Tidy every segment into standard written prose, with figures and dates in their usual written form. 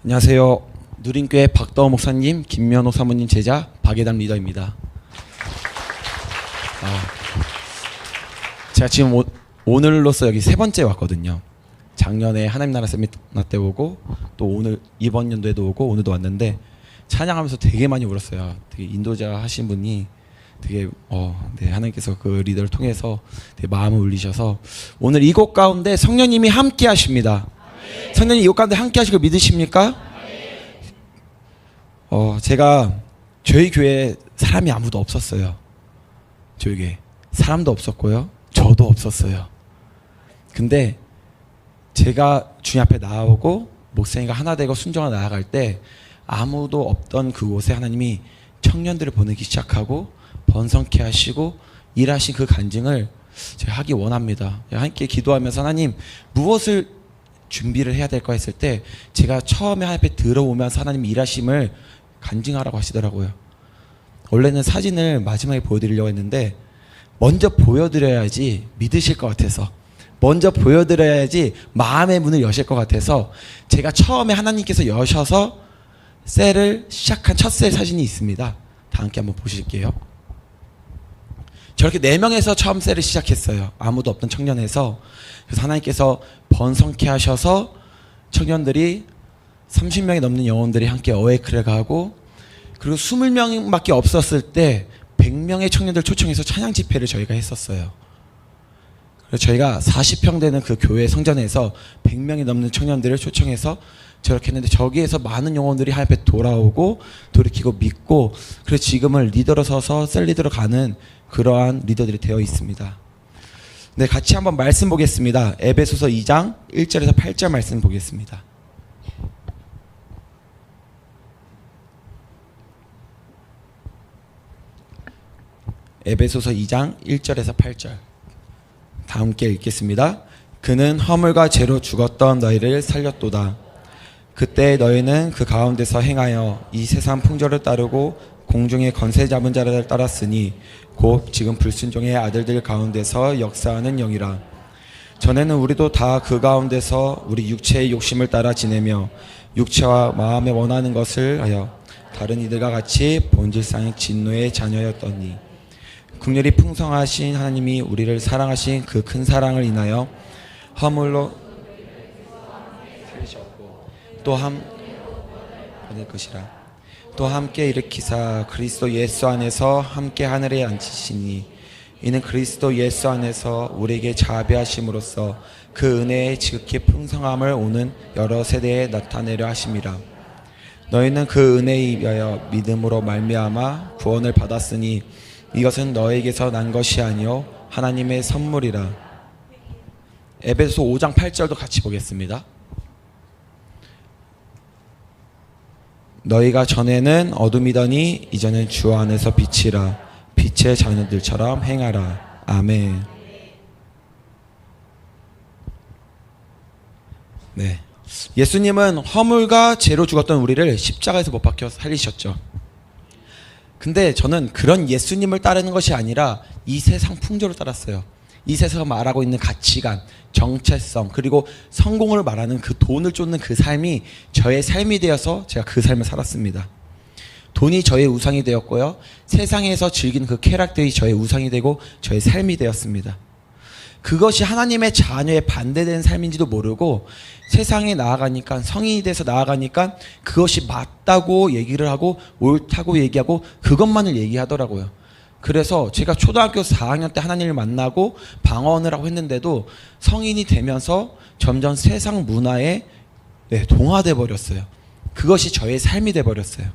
안녕하세요. 누린교회 박더호 목사님, 김면호 사모님 제자 박예담 리더입니다. 제가 지금 오늘로써 여기 세 번째 왔거든요. 작년에 하나님 나라 세미나 때 오고 또 오늘 이번 연도에도 오고 오늘도 왔는데 찬양하면서 되게 많이 울었어요. 되게 인도자 하신 분이 되게 네, 하나님께서 그 리더를 통해서 되게 마음을 울리셔서 오늘 이곳 가운데 성령님이 함께 하십니다. 성령님 이곳 가운데 함께 하실 거 믿으십니까? 제가 저희 교회에 사람이 아무도 없었어요. 저희 교회 사람도 없었고요, 저도 없었어요. 근데 제가 주님 앞에 나오고 목사님과 하나 되고 순종하러 나아갈 때 아무도 없던 그곳에 하나님이 청년들을 보내기 시작하고 번성케 하시고 일하신 그 간증을 제가 하기 원합니다. 함께 기도하면서 하나님 무엇을 준비를 해야 될까 했을 때 제가 처음에 하나님 앞에 들어오면서 하나님 일하심을 간증하라고 하시더라고요. 원래는 사진을 마지막에 보여드리려고 했는데 먼저 보여드려야지 믿으실 것 같아서, 먼저 보여드려야지 마음의 문을 여실 것 같아서 제가 처음에 하나님께서 여셔서 셀을 시작한 첫 셀 사진이 있습니다. 다 함께 한번 보실게요. 저렇게 4명에서 처음 셀을 시작했어요. 아무도 없던 청년에서. 그래서 하나님께서 번성케 하셔서 청년들이 30명이 넘는 영혼들이 함께 어웨이크를 가고, 그리고 20명밖에 없었을 때 100명의 청년들 초청해서 찬양 집회를 저희가 했었어요. 그래서 저희가 40평 되는 그 교회 성전에서 100명이 넘는 청년들을 초청해서 저렇게 했는데 저기에서 많은 영혼들이 하나님 앞에 돌아오고 돌이키고 믿고, 그래서 지금은 리더로 서서 셀 리더로 가는 그러한 리더들이 되어 있습니다. 네, 같이 한번 말씀 보겠습니다. 에베소서 2장 1절에서 8절 말씀 보겠습니다. 에베소서 2장 1절에서 8절 다 함께 읽겠습니다. 그는 허물과 죄로 죽었던 너희를 살렸도다. 그때 너희는 그 가운데서 행하여 이 세상 풍조를 따르고 공중의 권세 잡은 자를 따랐으니 곧 지금 불순종의 아들들 가운데서 역사하는 영이라. 전에는 우리도 다 그 가운데서 우리 육체의 욕심을 따라 지내며 육체와 마음에 원하는 것을 하여 다른 이들과 같이 본질상 진노의 자녀였더니 긍휼이 풍성하신 하나님이 우리를 사랑하신 그 큰 사랑을 인하여 허물로 살리셨고 또 받을 것이라. 또 함께 일으키사 그리스도 예수 안에서 함께 하늘에 앉히시니 이는 그리스도 예수 안에서 우리에게 자비하심으로써 그 은혜의 지극히 풍성함을 오는 여러 세대에 나타내려 하심이라. 너희는 그 은혜에 의하여 믿음으로 말미암아 구원을 받았으니 이것은 너에게서 난 것이 아니요 하나님의 선물이라. 에베소 5장 8절도 같이 보겠습니다. 너희가 전에는 어둠이더니 이제는 주 안에서 빛이라. 빛의 자녀들처럼 행하라. 아멘. 네, 예수님은 허물과 죄로 죽었던 우리를 십자가에서 못 박혀 살리셨죠. 근데 저는 그런 예수님을 따르는 것이 아니라 이 세상 풍조를 따랐어요. 이 세상에서 말하고 있는 가치관, 정체성, 그리고 성공을 말하는 그 돈을 쫓는 그 삶이 저의 삶이 되어서 제가 그 삶을 살았습니다. 돈이 저의 우상이 되었고요, 세상에서 즐긴 그 쾌락들이 저의 우상이 되고 저의 삶이 되었습니다. 그것이 하나님의 자녀에 반대되는 삶인지도 모르고 세상에 나아가니까, 성인이 돼서 나아가니까 그것이 맞다고 얘기를 하고 옳다고 얘기하고 그것만을 얘기하더라고요. 그래서 제가 초등학교 4학년 때 하나님을 만나고 방언을 하고 했는데도 성인이 되면서 점점 세상 문화에 동화돼 버렸어요. 그것이 저의 삶이 돼 버렸어요.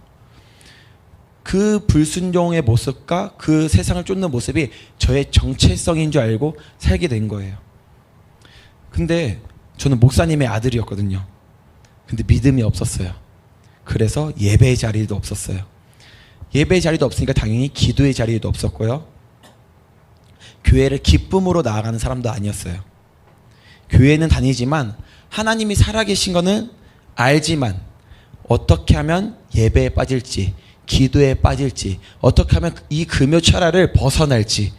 그 불순종의 모습과 그 세상을 쫓는 모습이 저의 정체성인 줄 알고 살게 된 거예요. 근데 저는 목사님의 아들이었거든요. 근데 믿음이 없었어요. 그래서 예배의 자리도 없었어요. 예배의 자리도 없으니까 당연히 기도의 자리도 없었고요, 교회를 기쁨으로 나아가는 사람도 아니었어요. 교회는 다니지만 하나님이 살아계신 거는 알지만 어떻게 하면 예배에 빠질지, 기도에 빠질지, 어떻게 하면 이 금요철야를 벗어날지,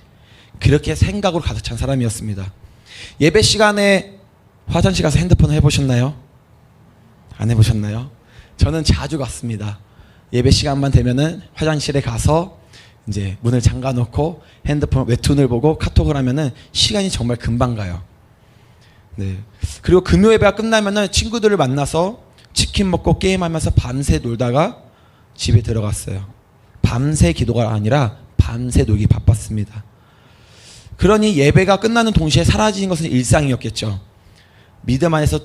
그렇게 생각으로 가득 찬 사람이었습니다. 예배 시간에 화장실 가서 핸드폰 해보셨나요? 안 해보셨나요? 저는 자주 갔습니다. 예배 시간만 되면은 화장실에 가서 이제 문을 잠가 놓고 핸드폰 웹툰을 보고 카톡을 하면은 시간이 정말 금방 가요. 네. 그리고 금요 예배가 끝나면은 친구들을 만나서 치킨 먹고 게임하면서 밤새 놀다가 집에 들어갔어요. 밤새 기도가 아니라 밤새 놀기 바빴습니다. 그러니 예배가 끝나는 동시에 사라지는 것은 일상이었겠죠. 믿음 안에서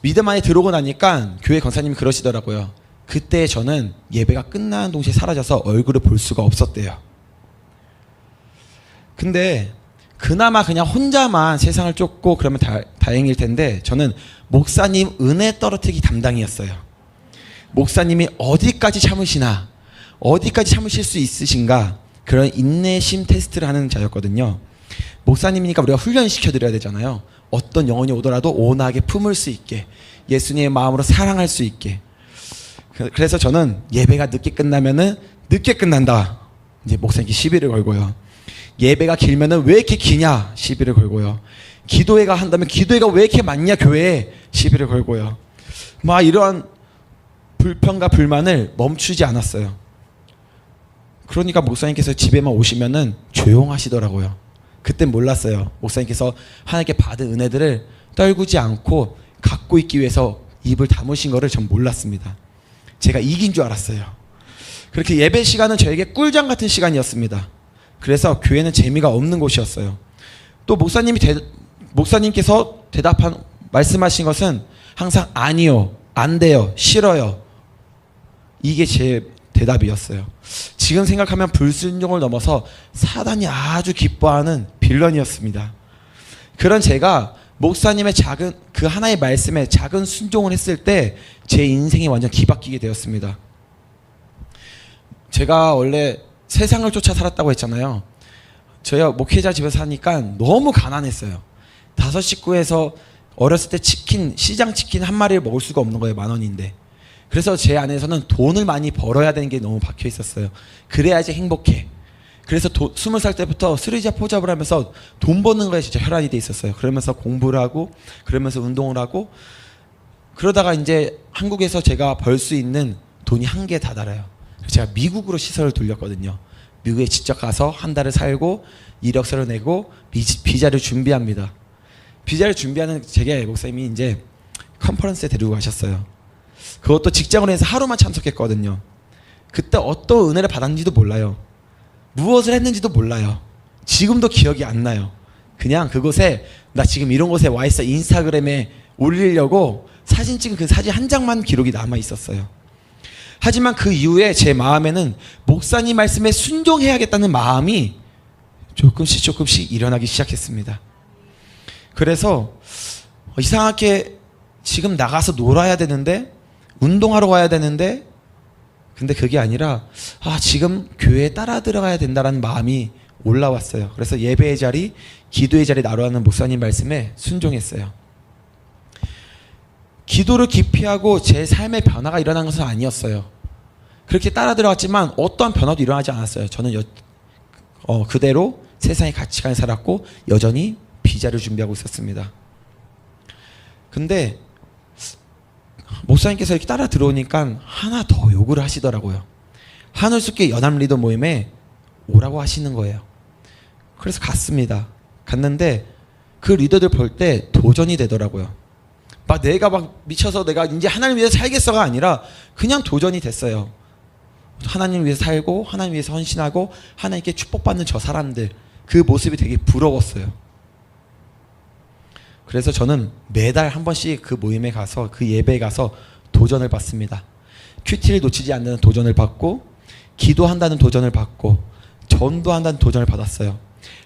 믿음 안에 들어오고 나니까 교회 권사님이 그러시더라고요. 그때 저는 예배가 끝나는 동시에 사라져서 얼굴을 볼 수가 없었대요. 근데 그나마 그냥 혼자만 세상을 쫓고 그러면 다행일 텐데 저는 목사님 은혜 떨어뜨리기 담당이었어요. 목사님이 어디까지 참으시나, 어디까지 참으실 수 있으신가, 그런 인내심 테스트를 하는 자였거든요. 목사님이니까 우리가 훈련시켜드려야 되잖아요. 어떤 영혼이 오더라도 온화하게 품을 수 있게, 예수님의 마음으로 사랑할 수 있게. 그래서 저는 예배가 늦게 끝나면은 늦게 끝난다, 이제 목사님께 시비를 걸고요. 예배가 길면은 왜 이렇게 기냐, 시비를 걸고요. 기도회가 한다면 기도회가 왜 이렇게 많냐, 교회에, 시비를 걸고요. 막 이러한 불평과 불만을 멈추지 않았어요. 그러니까 목사님께서 집에만 오시면은 조용하시더라고요. 그땐 몰랐어요. 목사님께서 하나님께 받은 은혜들을 떨구지 않고 갖고 있기 위해서 입을 다무신 거를 전 몰랐습니다. 제가 이긴 줄 알았어요. 그렇게 예배 시간은 저에게 꿀잠 같은 시간이었습니다. 그래서 교회는 재미가 없는 곳이었어요. 또 목사님께서 말씀하신 것은 항상 아니요, 안 돼요, 싫어요. 이게 제 대답이었어요. 지금 생각하면 불순종을 넘어서 사단이 아주 기뻐하는 빌런이었습니다. 그런 제가 목사님의 작은 그 하나의 말씀에 작은 순종을 했을 때 제 인생이 완전 뒤바뀌게 되었습니다. 제가 원래 세상을 쫓아 살았다고 했잖아요. 저희가 목회자 집에서 사니까 너무 가난했어요. 5식구에서 어렸을 때 시장 치킨 한 마리를 먹을 수가 없는 거예요. 10,000원인데. 그래서 제 안에서는 돈을 많이 벌어야 되는 게 너무 박혀 있었어요. 그래야지 행복해. 그래서 20살 때부터 쓰리자 포잡을 하면서 돈 버는 거에 진짜 혈안이 돼 있었어요. 그러면서 공부를 하고, 그러면서 운동을 하고, 그러다가 이제 한국에서 제가 벌 수 있는 돈이 한계에 다다라요. 제가 미국으로 시설을 돌렸거든요. 미국에 직접 가서 한 달을 살고 이력서를 내고 비자를 준비합니다. 비자를 준비하는 제게 목사님이 이제 컨퍼런스에 데리고 가셨어요. 그것도 직장으로 해서 하루만 참석했거든요. 그때 어떤 은혜를 받았는지도 몰라요. 무엇을 했는지도 몰라요. 지금도 기억이 안 나요. 그냥 그곳에 나 지금 이런 곳에 와 있어 인스타그램에 올리려고 사진 찍은 그 사진 한 장만 기록이 남아 있었어요. 하지만 그 이후에 제 마음에는 목사님 말씀에 순종해야겠다는 마음이 조금씩 일어나기 시작했습니다. 그래서 이상하게 지금 나가서 놀아야 되는데, 운동하러 가야 되는데, 근데 그게 아니라 지금 교회에 따라 들어가야 된다는 마음이 올라왔어요. 그래서 예배의 자리, 기도의 자리 나눠하는 목사님 말씀에 순종했어요. 기도를 기피하고 제 삶의 변화가 일어난 것은 아니었어요. 그렇게 따라 들어갔지만 어떠한 변화도 일어나지 않았어요. 저는 그대로 세상의 가치관에 살았고 여전히 비자를 준비하고 있었습니다. 근데 목사님께서 이렇게 따라 들어오니까 하나 더 요구를 하시더라고요. 하늘숲계 연합 리더 모임에 오라고 하시는 거예요. 그래서 갔는데 그 리더들 볼 때 도전이 되더라고요. 내가 미쳐서 내가 이제 하나님 위해서 살겠어가 아니라 그냥 도전이 됐어요. 하나님 위해서 살고 하나님 위해서 헌신하고 하나님께 축복받는 저 사람들, 그 모습이 되게 부러웠어요. 그래서 저는 매달 한 번씩 그 모임에 가서, 그 예배에 가서 도전을 받습니다. 큐티를 놓치지 않는 도전을 받고, 기도한다는 도전을 받고, 전도한다는 도전을 받았어요.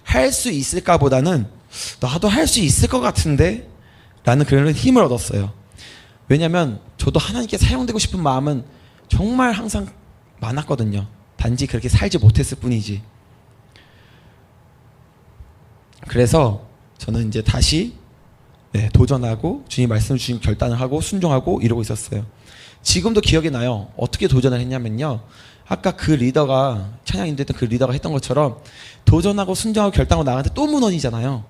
할 수 있을까 보다는 나도 할 수 있을 것 같은데 라는 그런 힘을 얻었어요. 왜냐하면 저도 하나님께 사용되고 싶은 마음은 정말 항상 많았거든요. 단지 그렇게 살지 못했을 뿐이지. 그래서 저는 이제 다시 도전하고 주님 말씀을 주신 결단을 하고 순종하고 이러고 있었어요. 지금도 기억이 나요. 어떻게 도전을 했냐면요, 아까 그 리더가, 찬양 인도했던 그 리더가 했던 것처럼 도전하고 순종하고 결단하고 나가는데 또 무너지잖아요.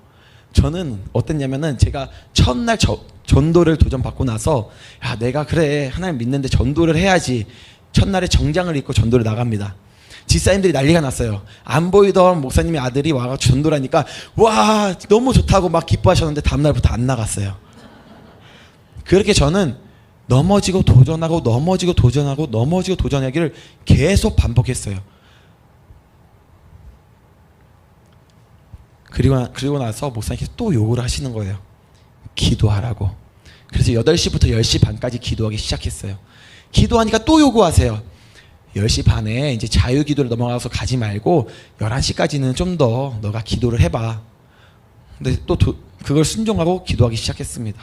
저는 어땠냐면은 제가 첫날 전도를 도전받고 나서 야 내가 그래 하나님 믿는데 전도를 해야지 첫날에 정장을 입고 전도를 나갑니다. 집사님들이 난리가 났어요. 안 보이던 목사님의 아들이 와가지고 전도를 하니까 와 너무 좋다고 막 기뻐하셨는데 다음날부터 안 나갔어요. 그렇게 저는 넘어지고 도전하고 넘어지고 도전하고 넘어지고 도전하기를 계속 반복했어요. 그리고 나서 목사님께서 또 요구를 하시는 거예요. 기도하라고. 그래서 8시부터 10시 반까지 기도하기 시작했어요. 기도하니까 또 요구하세요. 10시 반에 이제 자유기도를 넘어가서 가지 말고 11시까지는 좀 더 너가 기도를 해봐. 근데 또 그걸 순종하고 기도하기 시작했습니다.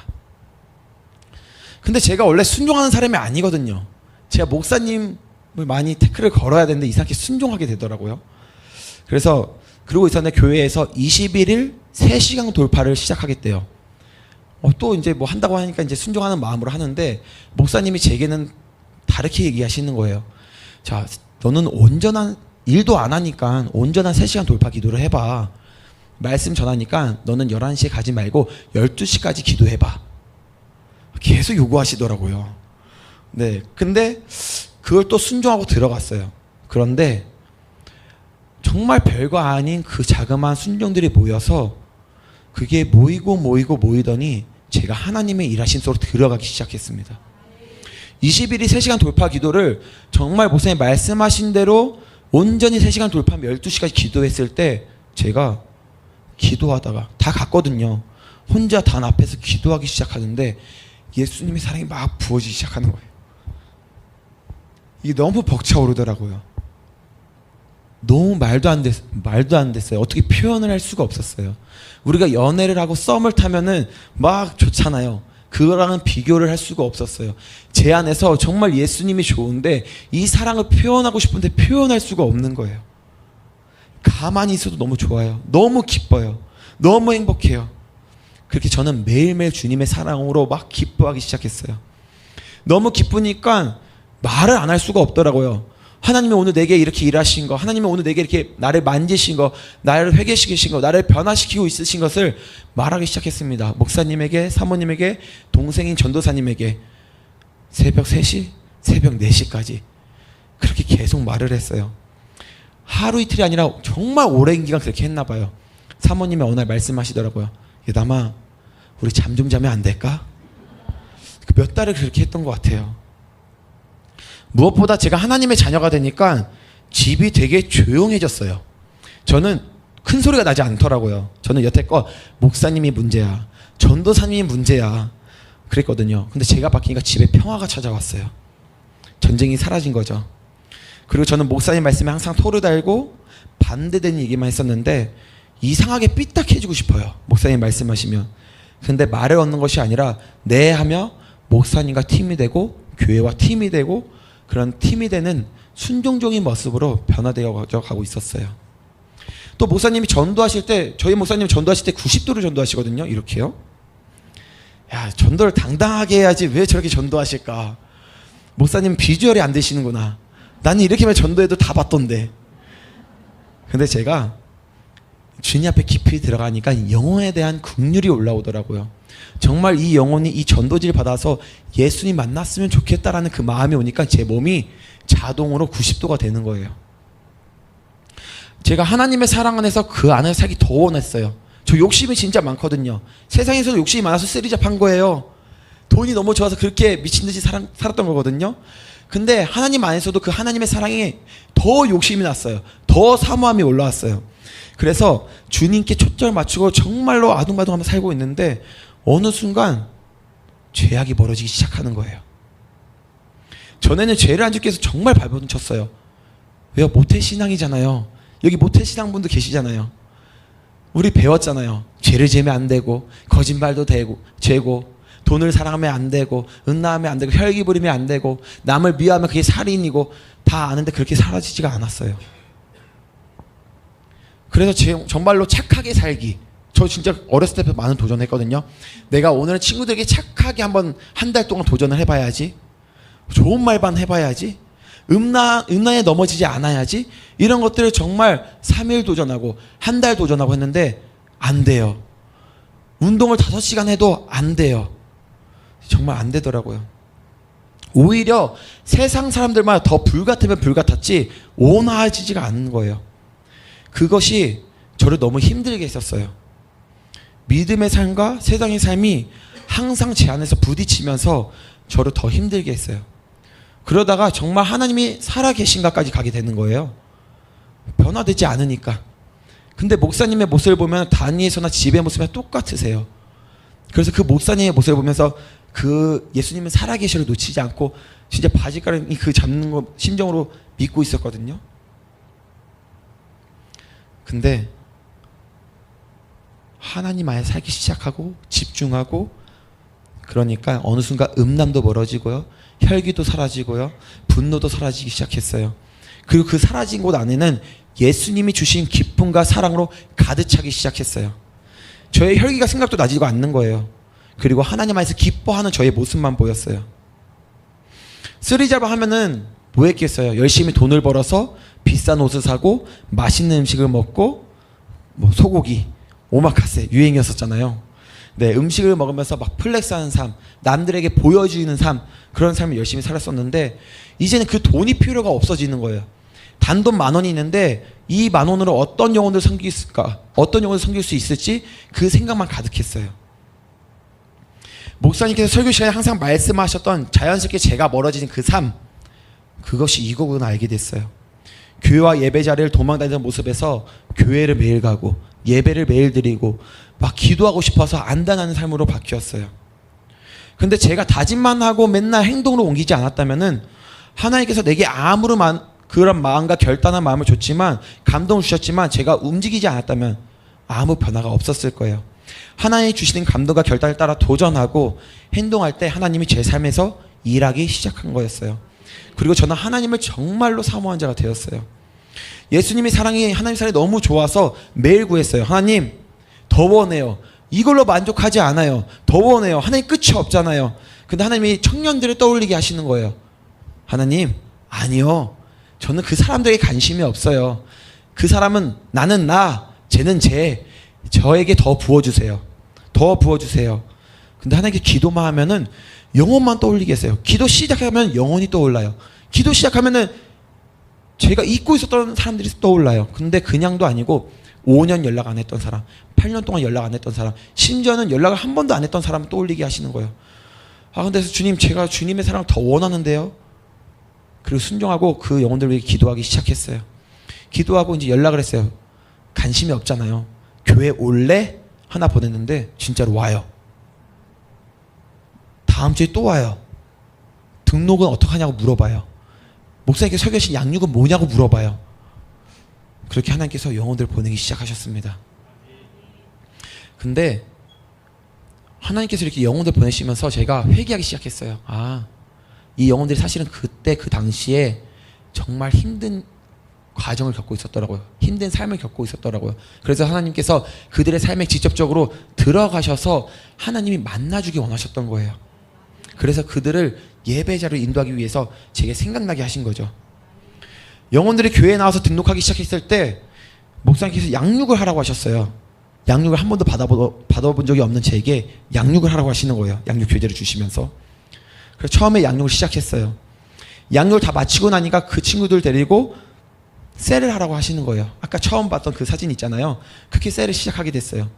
근데 제가 원래 순종하는 사람이 아니거든요. 제가 목사님을 많이 태클을 걸어야 되는데 이상하게 순종하게 되더라고요. 그래서 그러고 있었는데 교회에서 21일 3시간 돌파를 시작하겠대요. 또 이제 뭐 한다고 하니까 이제 순종하는 마음으로 하는데 목사님이 제게는 다르게 얘기하시는 거예요. 자, 너는 온전한 일도 안 하니까 온전한 3시간 돌파 기도를 해봐. 말씀 전하니까 너는 11시에 가지 말고 12시까지 기도해봐. 계속 요구하시더라고요. 네, 근데 그걸 또 순종하고 들어갔어요. 그런데 정말 별거 아닌 그 자그마한 순종들이 모여서 그게 모이더니 제가 하나님의 일하신 속으로 들어가기 시작했습니다. 21일 3시간 돌파 기도를 정말 목사님 말씀하신 대로 온전히 3시간 돌파하면 12시까지 기도했을 때 제가 기도하다가 다 갔거든요. 혼자 단 앞에서 기도하기 시작하는데 예수님의 사랑이 막 부어지기 시작하는 거예요. 이게 너무 벅차오르더라고요. 너무 말도 안 됐어요. 어떻게 표현을 할 수가 없었어요. 우리가 연애를 하고 썸을 타면은 막 좋잖아요. 그거랑은 비교를 할 수가 없었어요. 제 안에서 정말 예수님이 좋은데 이 사랑을 표현하고 싶은데 표현할 수가 없는 거예요. 가만히 있어도 너무 좋아요. 너무 기뻐요. 너무 행복해요. 그렇게 저는 매일매일 주님의 사랑으로 막 기뻐하기 시작했어요. 너무 기쁘니까 말을 안 할 수가 없더라고요. 하나님이 오늘 내게 이렇게 일하신 거, 하나님이 오늘 내게 이렇게 나를 만지신 거, 나를 회개시키신 거, 나를 변화시키고 있으신 것을 말하기 시작했습니다. 목사님에게, 사모님에게, 동생인 전도사님에게 새벽 3시, 새벽 4시까지 그렇게 계속 말을 했어요. 하루 이틀이 아니라 정말 오랜 기간 그렇게 했나 봐요. 사모님이 어느 날 말씀하시더라고요. 예담아, 우리 잠 좀 자면 안 될까? 몇 달을 그렇게 했던 것 같아요. 무엇보다 제가 하나님의 자녀가 되니까 집이 되게 조용해졌어요. 저는 큰 소리가 나지 않더라고요. 저는 여태껏 목사님이 문제야, 전도사님이 문제야 그랬거든요. 근데 제가 바뀌니까 집에 평화가 찾아왔어요. 전쟁이 사라진 거죠. 그리고 저는 목사님 말씀에 항상 토를 달고 반대되는 얘기만 했었는데 이상하게 삐딱해지고 싶어요. 목사님 말씀하시면. 근데 말을 얻는 것이 아니라 네 하며 목사님과 팀이 되고 교회와 팀이 되고 그런 팀이 되는 순종적인 모습으로 변화되어 가고 있었어요. 또 목사님이 전도하실 때, 저희 목사님 전도하실 때 90도를 전도하시거든요. 이렇게요. 야, 전도를 당당하게 해야지 왜 저렇게 전도하실까? 목사님 비주얼이 안 되시는구나. 나는 이렇게만 전도해도 다 봤던데. 근데 제가 주님 앞에 깊이 들어가니까 영혼에 대한 긍휼이 올라오더라고요. 정말 이 영혼이 이 전도지를 받아서 예수님 만났으면 좋겠다라는 그 마음이 오니까 제 몸이 자동으로 90도가 되는 거예요. 제가 하나님의 사랑 안에서 그 안에 살기 더 원했어요. 저 욕심이 진짜 많거든요. 세상에서도 욕심이 많아서 쓰리잡한 거예요. 돈이 너무 좋아서 그렇게 미친듯이 살았던 거거든요. 근데 하나님 안에서도 그 하나님의 사랑이 더 욕심이 났어요. 더 사모함이 올라왔어요. 그래서 주님께 초점을 맞추고 정말로 아둥바둥하며 살고 있는데 어느 순간 죄악이 벌어지기 시작하는 거예요. 전에는 죄를 안 짓기 위해서 정말 발버둥 쳤어요. 왜요? 모태신앙이잖아요. 여기 모태신앙분도 계시잖아요. 우리 배웠잖아요. 죄를 지으면 안 되고 거짓말도 되고 죄고 돈을 사랑하면 안 되고 은나하면 안 되고 혈기 부리면 안 되고 남을 미워하면 그게 살인이고 다 아는데 그렇게 사라지지가 않았어요. 그래서 정말로 착하게 살기. 저 진짜 어렸을 때부터 많은 도전했거든요. 내가 오늘은 친구들에게 착하게 한번 한 달 동안 도전을 해봐야지. 좋은 말만 해봐야지. 음란에 넘어지지 않아야지. 이런 것들을 정말 3일 도전하고 한 달 도전하고 했는데 안 돼요. 운동을 5시간 해도 안 돼요. 정말 안 되더라고요. 오히려 세상 사람들만 더 불같으면 불같았지 온화해지지가 않는 거예요. 그것이 저를 너무 힘들게 했었어요. 믿음의 삶과 세상의 삶이 항상 제 안에서 부딪히면서 저를 더 힘들게 했어요. 그러다가 정말 하나님이 살아계신가까지 가게 되는 거예요. 변화되지 않으니까. 근데 목사님의 모습을 보면 단위에서나 집의 모습이 똑같으세요. 그래서 그 목사님의 모습을 보면서 그 예수님은 살아계시를 놓치지 않고 진짜 바지가랑이 그 잡는 거 심정으로 믿고 있었거든요. 근데 하나님 안에 살기 시작하고 집중하고 그러니까 어느 순간 음란도 멀어지고요. 혈기도 사라지고요. 분노도 사라지기 시작했어요. 그리고 그 사라진 곳 안에는 예수님이 주신 기쁨과 사랑으로 가득 차기 시작했어요. 저의 혈기가 생각도 나지도 않는 거예요. 그리고 하나님 안에서 기뻐하는 저의 모습만 보였어요. 쓰리잡아 하면은 뭐 했겠어요? 열심히 돈을 벌어서 비싼 옷을 사고 맛있는 음식을 먹고 뭐 소고기, 오마카세 유행이었었잖아요. 네, 음식을 먹으면서 막 플렉스하는 삶, 남들에게 보여주는 삶, 그런 삶을 열심히 살았었는데 이제는 그 돈이 필요가 없어지는 거예요. 단돈 10,000원이 있는데 이 10,000원으로 어떤 영혼을 섬길 수 있을까? 어떤 영혼을 섬길 수 있을지 그 생각만 가득했어요. 목사님께서 설교 시간에 항상 말씀하셨던 자연스럽게 제가 멀어지는 그 삶, 그것이 이거구나 알게 됐어요. 교회와 예배 자리를 도망다니는 모습에서 교회를 매일 가고 예배를 매일 드리고 막 기도하고 싶어서 안단하는 삶으로 바뀌었어요. 근데 제가 다짐만 하고 맨날 행동으로 옮기지 않았다면은 하나님께서 내게 아무런 그런 마음과 결단한 마음을 줬지만 감동을 주셨지만 제가 움직이지 않았다면 아무 변화가 없었을 거예요. 하나님이 주시는 감동과 결단을 따라 도전하고 행동할 때 하나님이 제 삶에서 일하기 시작한 거였어요. 그리고 저는 하나님을 정말로 사모한 자가 되었어요. 예수님의 사랑이 하나님 사랑이 너무 좋아서 매일 구했어요. 하나님 더 원해요. 이걸로 만족하지 않아요. 더 원해요. 하나님 끝이 없잖아요. 근데 하나님이 청년들을 떠올리게 하시는 거예요. 하나님 아니요. 저는 그 사람들에게 관심이 없어요. 그 사람은 나는 나, 쟤는 쟤. 저에게 더 부어주세요. 더 부어주세요. 근데 하나님께 기도만 하면은 영혼만 떠올리게 했어요. 기도 시작하면 영혼이 떠올라요. 기도 시작하면은 제가 잊고 있었던 사람들이 떠올라요. 근데 그냥도 아니고 5년 연락 안 했던 사람, 8년 동안 연락 안 했던 사람, 심지어는 연락을 한 번도 안 했던 사람을 떠올리게 하시는 거예요. 아 근데 주님 제가 주님의 사랑을 더 원하는데요. 그리고 순종하고 그 영혼들을 위해 기도하기 시작했어요. 기도하고 이제 연락을 했어요. 관심이 없잖아요. 교회 올래? 하나 보냈는데 진짜로 와요. 다음 주에 또 와요. 등록은 어떡하냐고 물어봐요. 목사님께 설교하신 양육은 뭐냐고 물어봐요. 그렇게 하나님께서 영혼들을 보내기 시작하셨습니다. 근데 하나님께서 이렇게 영혼들 보내시면서 제가 회개하기 시작했어요. 아, 이 영혼들이 사실은 그때 그 당시에 정말 힘든 과정을 겪고 있었더라고요. 힘든 삶을 겪고 있었더라고요. 그래서 하나님께서 그들의 삶에 직접적으로 들어가셔서 하나님이 만나주기 원하셨던 거예요. 그래서 그들을 예배자를 인도하기 위해서 제게 생각나게 하신 거죠. 영혼들이 교회에 나와서 등록하기 시작했을 때 목사님께서 양육을 하라고 하셨어요. 양육을 한 번도 받아본 적이 없는 제게 양육을 하라고 하시는 거예요. 양육 교재를 주시면서. 그래서 처음에 양육을 시작했어요. 양육을 다 마치고 나니까 그 친구들 데리고 셀을 하라고 하시는 거예요. 아까 처음 봤던 그 사진 있잖아요. 그렇게 셀을 시작하게 됐어요.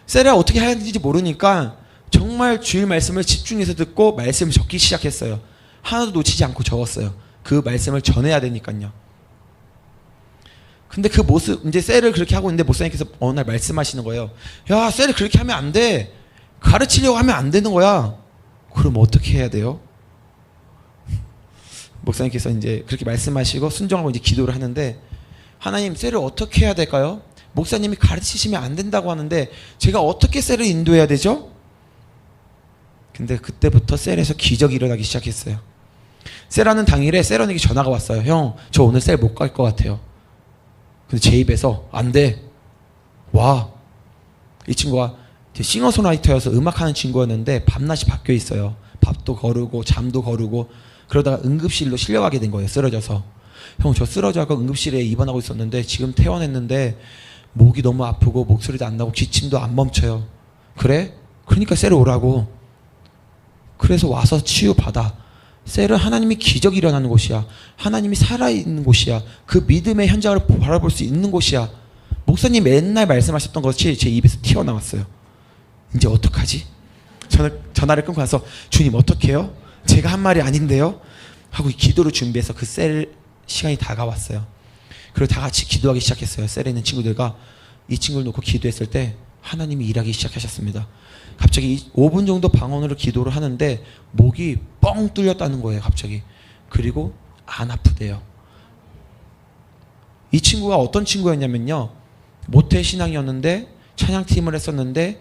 셀을 어떻게 해야 되는지 모르니까 정말 주일 말씀을 집중해서 듣고 말씀을 적기 시작했어요. 하나도 놓치지 않고 적었어요. 그 말씀을 전해야 되니까요. 근데 그 모습, 이제 셀을 그렇게 하고 있는데 목사님께서 어느 날 말씀하시는 거예요. 야, 셀을 그렇게 하면 안 돼. 가르치려고 하면 안 되는 거야. 그럼 어떻게 해야 돼요? 목사님께서 이제 그렇게 말씀하시고 순종하고 이제 기도를 하는데, 하나님 셀을 어떻게 해야 될까요? 목사님이 가르치시면 안 된다고 하는데 제가 어떻게 셀을 인도해야 되죠? 근데 그때부터 셀에서 기적이 일어나기 시작했어요. 셀하는 당일에 셀원에게 전화가 왔어요. 형, 저 오늘 셀 못 갈 것 같아요. 근데 제 입에서 안 돼. 와. 이 친구가 싱어송라이터여서 음악하는 친구였는데 밤낮이 바뀌어 있어요. 밥도 거르고 잠도 거르고 그러다가 응급실로 실려가게 된 거예요. 쓰러져서. 형, 저 쓰러져서 응급실에 입원하고 있었는데 지금 퇴원했는데 목이 너무 아프고 목소리도 안 나고 기침도 안 멈춰요. 그래? 그러니까 셀에 오라고. 그래서 와서 치유받아. 셀은 하나님이 기적이 일어나는 곳이야. 하나님이 살아있는 곳이야. 그 믿음의 현장을 바라볼 수 있는 곳이야. 목사님 맨날 말씀하셨던 것이 제 입에서 튀어나왔어요. 이제 어떡하지? 전화를 끊고 나서 주님 어떡해요? 제가 한 말이 아닌데요? 하고 기도를 준비해서 그 셀 시간이 다가왔어요. 그리고 다 같이 기도하기 시작했어요. 셀에 있는 친구들과 이 친구를 놓고 기도했을 때 하나님이 일하기 시작하셨습니다. 갑자기 5분 정도 방언으로 기도를 하는데 목이 뻥 뚫렸다는 거예요. 갑자기. 그리고 안 아프대요. 이 친구가 어떤 친구였냐면요, 모태신앙이었는데 찬양팀을 했었는데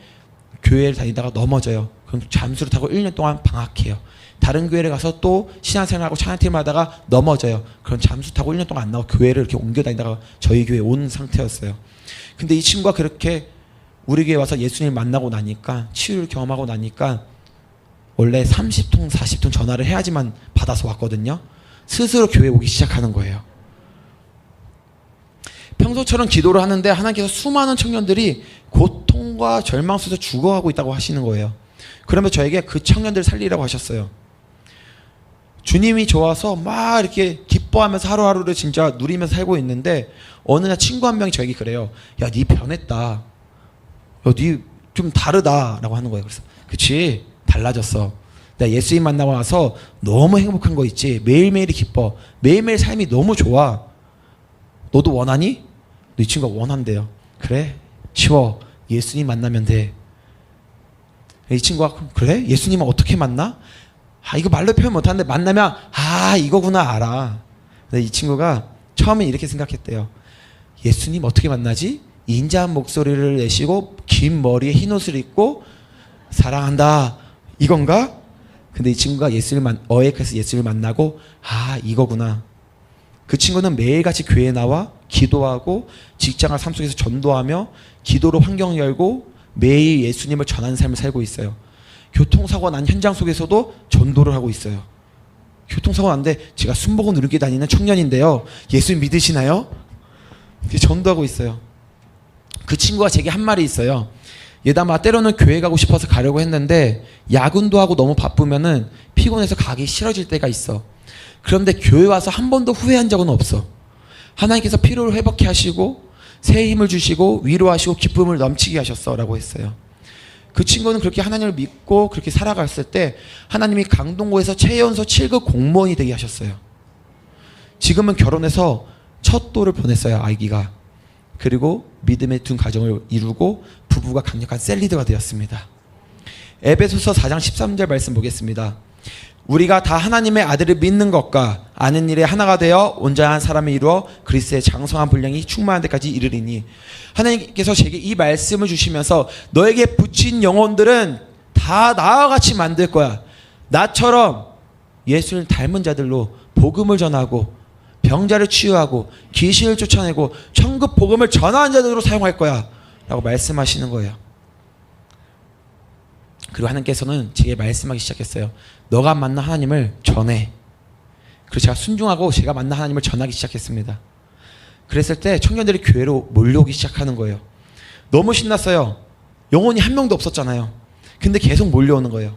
교회를 다니다가 넘어져요. 그럼 잠수를 타고 1년 동안 방학해요. 다른 교회를 가서 또 신앙생활하고 찬양팀을 하다가 넘어져요. 그럼 잠수 타고 1년 동안 안 나오고 교회를 이렇게 옮겨 다니다가 저희 교회에 온 상태였어요. 근데 이 친구가 그렇게 우리 교회 와서 예수님을 만나고 나니까, 치유를 경험하고 나니까 원래 30통 40통 전화를 해야지만 받아서 왔거든요. 스스로 교회에 오기 시작하는 거예요. 평소처럼 기도를 하는데 하나님께서 수많은 청년들이 고통과 절망 속에서 죽어가고 있다고 하시는 거예요. 그러면 저에게 그 청년들을 살리라고 하셨어요. 주님이 좋아서 막 이렇게 기뻐하면서 하루하루를 진짜 누리면서 살고 있는데 어느 날 친구 한 명이 저에게 그래요. 야, 니 변했다. 야, 니 좀 다르다 라고 하는 거예요. 그래서 그치, 달라졌어. 나 예수님 만나고 나서 너무 행복한 거 있지. 매일매일이 기뻐. 매일매일 삶이 너무 좋아. 너도 원하니? 이 친구가 원한대요. 그래? 쉬워. 예수님 만나면 돼. 이 친구가 그래? 예수님은 어떻게 만나? 이거 말로 표현 못하는데 만나면 이거구나 알아. 근데 이 친구가 처음에 이렇게 생각했대요. 예수님 어떻게 만나지? 인자한 목소리를 내시고 긴 머리에 흰 옷을 입고 사랑한다 이건가? 근데 이 친구가 어획해서 예수를 만나고 이거구나. 그 친구는 매일같이 교회에 나와 기도하고 직장과 삶 속에서 전도하며 기도로 환경 열고 매일 예수님을 전하는 삶을 살고 있어요. 교통사고가 난 현장 속에서도 전도를 하고 있어요. 교통사고가 났는데 제가 순복음 누르게 다니는 청년인데요. 예수님 믿으시나요? 전도하고 있어요. 그 친구가 제게 한 말이 있어요. 얘담아, 때로는 교회 가고 싶어서 가려고 했는데 야근도 하고 너무 바쁘면은 피곤해서 가기 싫어질 때가 있어. 그런데 교회 와서 한 번도 후회한 적은 없어. 하나님께서 피로를 회복해 하시고 새 힘을 주시고 위로하시고 기쁨을 넘치게 하셨어 라고 했어요. 그 친구는 그렇게 하나님을 믿고 그렇게 살아갔을 때 하나님이 강동구에서 최연소 7급 공무원이 되게 하셨어요. 지금은 결혼해서 첫 돌을 보냈어요. 아기가. 그리고 믿음의 두 가정을 이루고 부부가 강력한 셀리더가 되었습니다. 에베소서 4장 13절 말씀 보겠습니다. 우리가 다 하나님의 아들을 믿는 것과 아는 일에 하나가 되어 온전한 사람을 이루어 그리스도의 장성한 분량이 충만한 데까지 이르리니. 하나님께서 제게 이 말씀을 주시면서 너에게 붙인 영혼들은 다 나와 같이 만들 거야. 나처럼 예수를 닮은 자들로 복음을 전하고 병자를 치유하고 귀신을 쫓아내고 천국 복음을 전하는 자들로 사용할 거야 라고 말씀하시는 거예요. 그리고 하나님께서는 제게 말씀하기 시작했어요. 너가 만난 하나님을 전해. 그래서 제가 순종하고 제가 만난 하나님을 전하기 시작했습니다. 그랬을 때 청년들이 교회로 몰려오기 시작하는 거예요. 너무 신났어요. 영혼이 한 명도 없었잖아요. 근데 계속 몰려오는 거예요.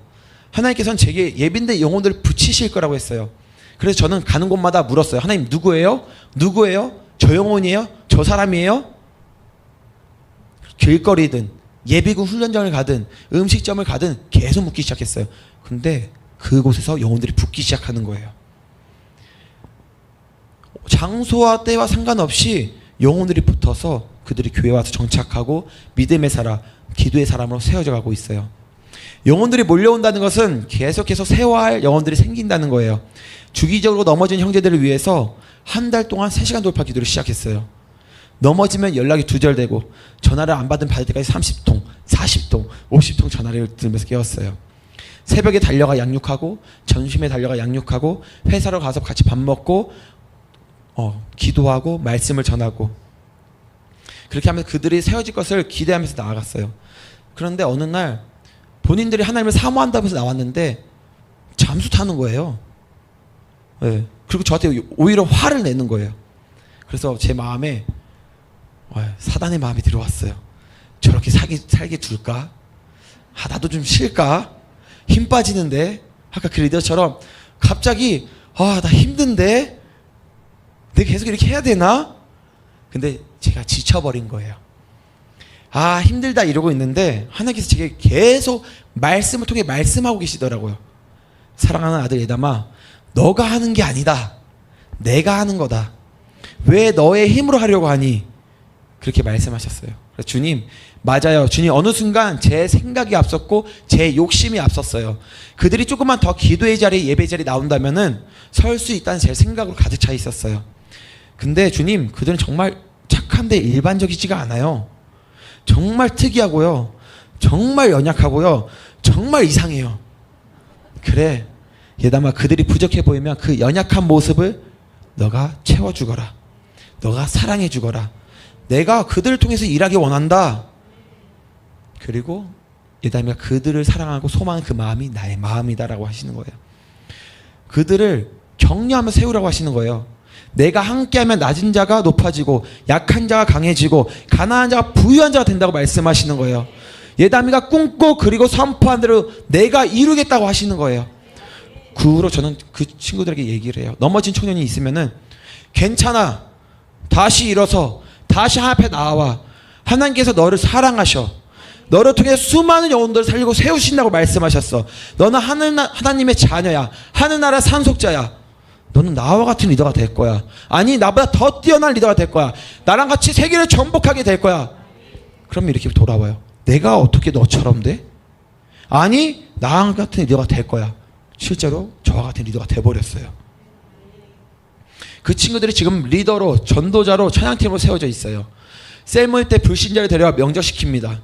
하나님께서는 제게 예비인데 영혼들을 붙이실 거라고 했어요. 그래서 저는 가는 곳마다 물었어요. 하나님 누구예요? 누구예요? 저 영혼이에요? 저 사람이에요? 길거리든 예비군 훈련장을 가든 음식점을 가든 계속 묻기 시작했어요. 근데 그곳에서 영혼들이 붙기 시작하는 거예요. 장소와 때와 상관없이 영혼들이 붙어서 그들이 교회에 와서 정착하고 믿음의 사람, 기도의 사람으로 세워져 가고 있어요. 영혼들이 몰려온다는 것은 계속해서 세워할 영혼들이 생긴다는 거예요. 주기적으로 넘어진 형제들을 위해서 한 달 동안 3시간 돌파 기도를 시작했어요. 넘어지면 연락이 두절되고 전화를 안 받을 때까지 30통, 40통, 50통 전화를 들으면서 깨웠어요. 새벽에 달려가 양육하고 점심에 달려가 양육하고 회사로 가서 같이 밥 먹고 기도하고 말씀을 전하고 그렇게 하면서 그들이 세워질 것을 기대하면서 나아갔어요. 그런데 어느 날 본인들이 하나님을 사모한다고 해서 나왔는데 잠수 타는 거예요. 네. 그리고 저한테 오히려 화를 내는 거예요. 그래서 제 마음에 사단의 마음이 들어왔어요. 저렇게 살게 둘까? 나도 좀 쉴까? 힘 빠지는데? 아까 그 리더처럼 갑자기 나 힘든데? 내가 계속 이렇게 해야 되나? 근데 제가 지쳐버린 거예요. 힘들다 이러고 있는데 하나님께서 제게 계속 말씀을 통해 말씀하고 계시더라고요. 사랑하는 아들 예담아, 너가 하는 게 아니다. 내가 하는 거다. 왜 너의 힘으로 하려고 하니? 그렇게 말씀하셨어요. 그래서 주님, 맞아요. 주님, 어느 순간 제 생각이 앞섰고 제 욕심이 앞섰어요. 그들이 조금만 더 기도의 자리, 예배 자리 나온다면은 설 수 있다는 제 생각으로 가득 차 있었어요. 근데 주님, 그들은 정말 착한데 일반적이지가 않아요. 정말 특이하고요. 정말 연약하고요. 정말 이상해요. 그래, 예담아, 그들이 부족해 보이면 그 연약한 모습을 너가 채워주거라. 너가 사랑해주거라. 내가 그들을 통해서 일하기 원한다. 그리고 예담이가 그들을 사랑하고 소망하는 그 마음이 나의 마음이다라고 하시는 거예요. 그들을 격려하며 세우라고 하시는 거예요. 내가 함께하면 낮은 자가 높아지고 약한 자가 강해지고 가난한 자가 부유한 자가 된다고 말씀하시는 거예요. 예담이가 꿈꿔 그리고 선포한 대로 내가 이루겠다고 하시는 거예요. 그 후로 저는 그 친구들에게 얘기를 해요. 넘어진 청년이 있으면은 괜찮아. 다시 일어서 다시 하나님 앞에 나와. 하나님께서 너를 사랑하셔. 너를 통해 수많은 영혼들을 살리고 세우신다고 말씀하셨어. 너는 하나님의 자녀야. 하늘나라 상속자야. 너는 나와 같은 리더가 될 거야. 아니, 나보다 더 뛰어난 리더가 될 거야. 나랑 같이 세계를 정복하게 될 거야. 그럼 이렇게 돌아와요. 내가 어떻게 너처럼 돼? 아니, 나와 같은 리더가 될 거야. 실제로 저와 같은 리더가 돼버렸어요. 그 친구들이 지금 리더로, 전도자로, 찬양팀으로 세워져 있어요. 셀 모임 때 불신자를 데려와 명절시킵니다.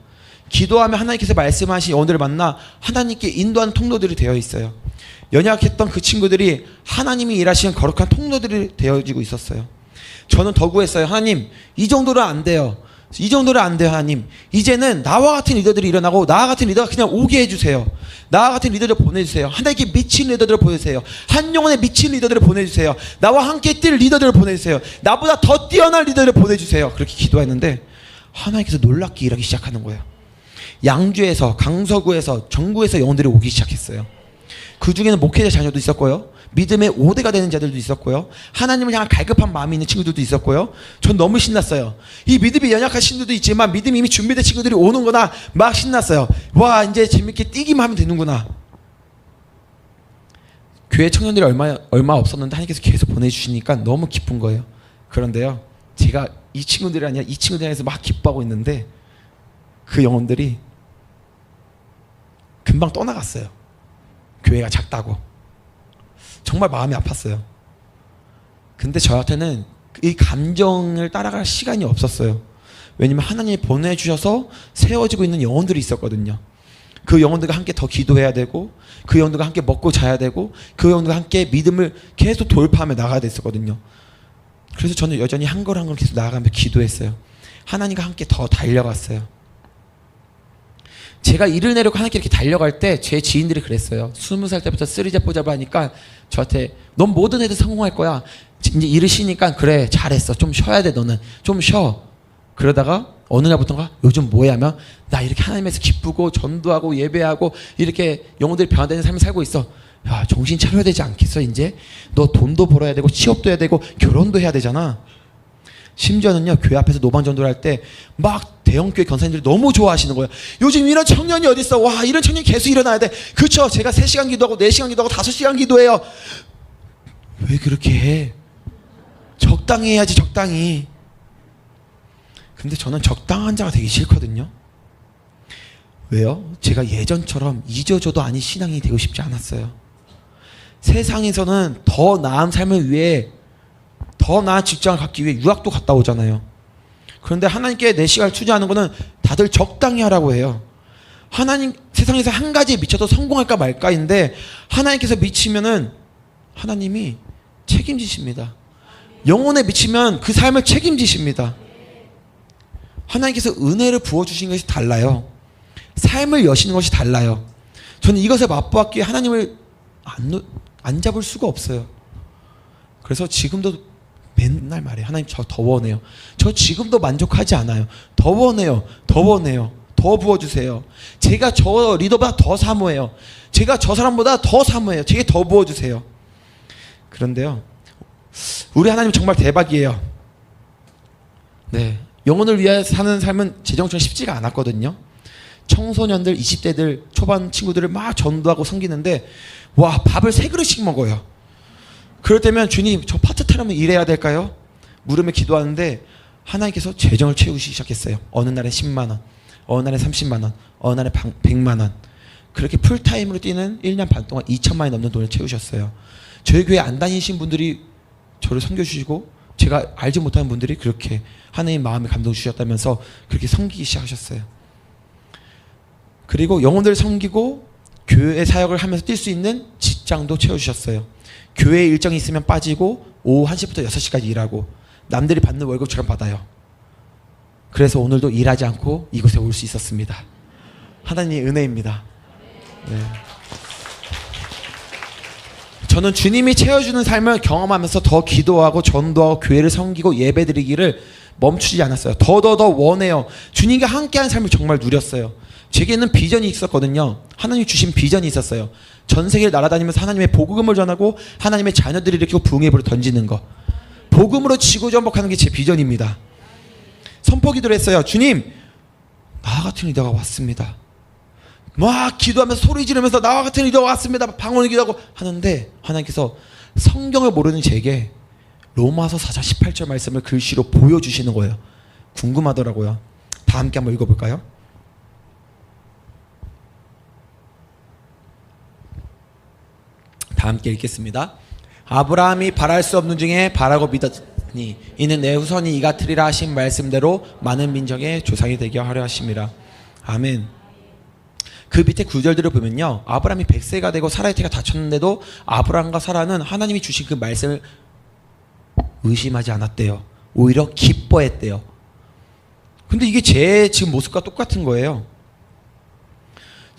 기도하면 하나님께서 말씀하신 영혼들을 만나 하나님께 인도하는 통로들이 되어 있어요. 연약했던 그 친구들이 하나님이 일하시는 거룩한 통로들이 되어지고 있었어요. 저는 더 구했어요. 하나님, 이 정도는 안 돼요. 이 정도는 안 돼요. 하나님, 이제는 나와 같은 리더들이 일어나고 나와 같은 리더가 그냥 오게 해주세요. 나와 같은 리더들 보내주세요. 하나님께 미친 리더들을 보내주세요. 한 영혼에 미친 리더들을 보내주세요. 나와 함께 뛸 리더들을 보내주세요. 나보다 더 뛰어난 리더들을 보내주세요. 그렇게 기도했는데 하나님께서 놀랍게 일하기 시작하는 거예요. 양주에서, 강서구에서, 전구에서 영혼들이 오기 시작했어요. 그 중에는 목회자 자녀도 있었고요. 믿음의 5대가 되는 자들도 있었고요. 하나님을 향한 갈급한 마음이 있는 친구들도 있었고요. 전 너무 신났어요. 이 믿음이 연약한 친구들도 있지만 믿음이 이미 준비된 친구들이 오는구나. 막 신났어요. 와, 이제 재밌게 뛰기만 하면 되는구나. 교회 청년들이 얼마 없었는데 하나님께서 계속 보내주시니까 너무 기쁜 거예요. 그런데요, 제가 이 친구들이 아니라 이 친구들에 대해서 막 기뻐하고 있는데 그 영혼들이 금방 떠나갔어요. 교회가 작다고. 정말 마음이 아팠어요. 근데 저한테는 이 감정을 따라갈 시간이 없었어요. 왜냐면 하나님이 보내주셔서 세워지고 있는 영혼들이 있었거든요. 그 영혼들과 함께 더 기도해야 되고, 그 영혼들과 함께 먹고 자야 되고, 그 영혼들과 함께 믿음을 계속 돌파하며 나가야 됐었거든요. 그래서 저는 여전히 한 걸 한 걸 계속 나아가며 기도했어요. 하나님과 함께 더 달려갔어요. 제가 일을 내려고 하나님께 이렇게 달려갈 때 제 지인들이 그랬어요. 20살 때부터 쓰리잡고 잡아 하니까 저한테 넌 뭐든 해도 성공할 거야. 이제 일을 쉬니까 그래, 잘했어. 좀 쉬어야 돼. 너는 좀 쉬어. 그러다가 어느 날부터인가 요즘 뭐해 하면 나 이렇게 하나님에서 기쁘고 전도하고 예배하고 이렇게 영혼들이 변화되는 삶을 살고 있어. 야, 정신 차려야 되지 않겠어? 이제 너 돈도 벌어야 되고 취업도 해야 되고 결혼도 해야 되잖아. 심지어는요, 교회 앞에서 노방전도를 할 때 막 대형교회 권사님들이 너무 좋아하시는 거예요. 요즘 이런 청년이 어딨어. 와, 이런 청년이 계속 일어나야 돼. 그쵸? 제가 3시간 기도하고 4시간 기도하고 5시간 기도해요. 왜 그렇게 해? 적당히 해야지, 적당히. 근데 저는 적당한 자가 되기 싫거든요. 왜요? 제가 예전처럼 잊어줘도 아닌 신앙이 되고 싶지 않았어요. 세상에서는 더 나은 삶을 위해, 더 나은 직장을 갖기 위해 유학도 갔다 오잖아요. 그런데 하나님께 내 시간을 투자하는 거는 다들 적당히 하라고 해요. 하나님, 세상에서 한 가지에 미쳐도 성공할까 말까인데 하나님께서 미치면은 하나님이 책임지십니다. 영혼에 미치면 그 삶을 책임지십니다. 하나님께서 은혜를 부어주신 것이 달라요. 삶을 여시는 것이 달라요. 저는 이것에 맛보았기에 하나님을 안 잡을 수가 없어요. 그래서 지금도 맨날 말해요. 하나님, 저 더 원해요. 저 지금도 만족하지 않아요. 더 원해요. 더 원해요. 더 부어주세요. 제가 저 리더보다 더 사모해요. 제가 저 사람보다 더 사모해요. 제게 더 부어주세요. 그런데요, 우리 하나님 정말 대박이에요. 네, 영혼을 위해 사는 삶은 재정처럼 쉽지가 않았거든요. 청소년들, 20대들, 초반 친구들을 막 전도하고 섬기는데, 와, 밥을 3그릇씩 먹어요. 그럴 때면 주님, 저 파트타임은 일해야 될까요? 물으며 기도하는데 하나님께서 재정을 채우시기 시작했어요. 어느 날에 10만 원, 어느 날에 30만 원, 어느 날에 100만 원. 그렇게 풀타임으로 뛰는 1년 반 동안 2천만 원이 넘는 돈을 채우셨어요. 저희 교회 안 다니신 분들이 저를 섬겨주시고, 제가 알지 못하는 분들이 그렇게 하나님 마음에 감동 주셨다면서 그렇게 섬기기 시작하셨어요. 그리고 영혼들을 섬기고 교회 사역을 하면서 뛸 수 있는 직장도 채워주셨어요. 교회 일정이 있으면 빠지고 오후 1시부터 6시까지 일하고 남들이 받는 월급처럼 받아요. 그래서 오늘도 일하지 않고 이곳에 올 수 있었습니다. 하나님의 은혜입니다. 네. 저는 주님이 채워주는 삶을 경험하면서 더 기도하고 전도하고 교회를 섬기고 예배드리기를 멈추지 않았어요. 더 원해요. 주님과 함께하는 삶을 정말 누렸어요. 제게는 비전이 있었거든요. 하나님이 주신 비전이 있었어요. 전 세계를 날아다니면서 하나님의 복음을 전하고 하나님의 자녀들을 일으키고 부흥의 불을 던지는 거. 복음으로 지구 정복하는 게 제 비전입니다. 선포기도를 했어요. 주님, 나와 같은 리더가 왔습니다. 막 기도하면서 소리 지르면서 나와 같은 리더가 왔습니다. 방언을 기도하고 하는데 하나님께서 성경을 모르는 제게 로마서 4장 18절 말씀을 글씨로 보여주시는 거예요. 궁금하더라고요. 다 함께 한번 읽어볼까요? 다 함께 읽겠습니다. 아브라함이 바랄 수 없는 중에 바라고 믿었니 이는 내 후손이 이 같으리라 하신 말씀대로 많은 민족의 조상이 되게 하려 하심이라. 아멘. 그 밑에 구절들을 보면요, 아브라함이 100세가 되고 사라의 태가 다쳤는데도 아브라함과 사라는 하나님이 주신 그 말씀을 의심하지 않았대요. 오히려 기뻐했대요. 근데 이게 제 지금 모습과 똑같은 거예요.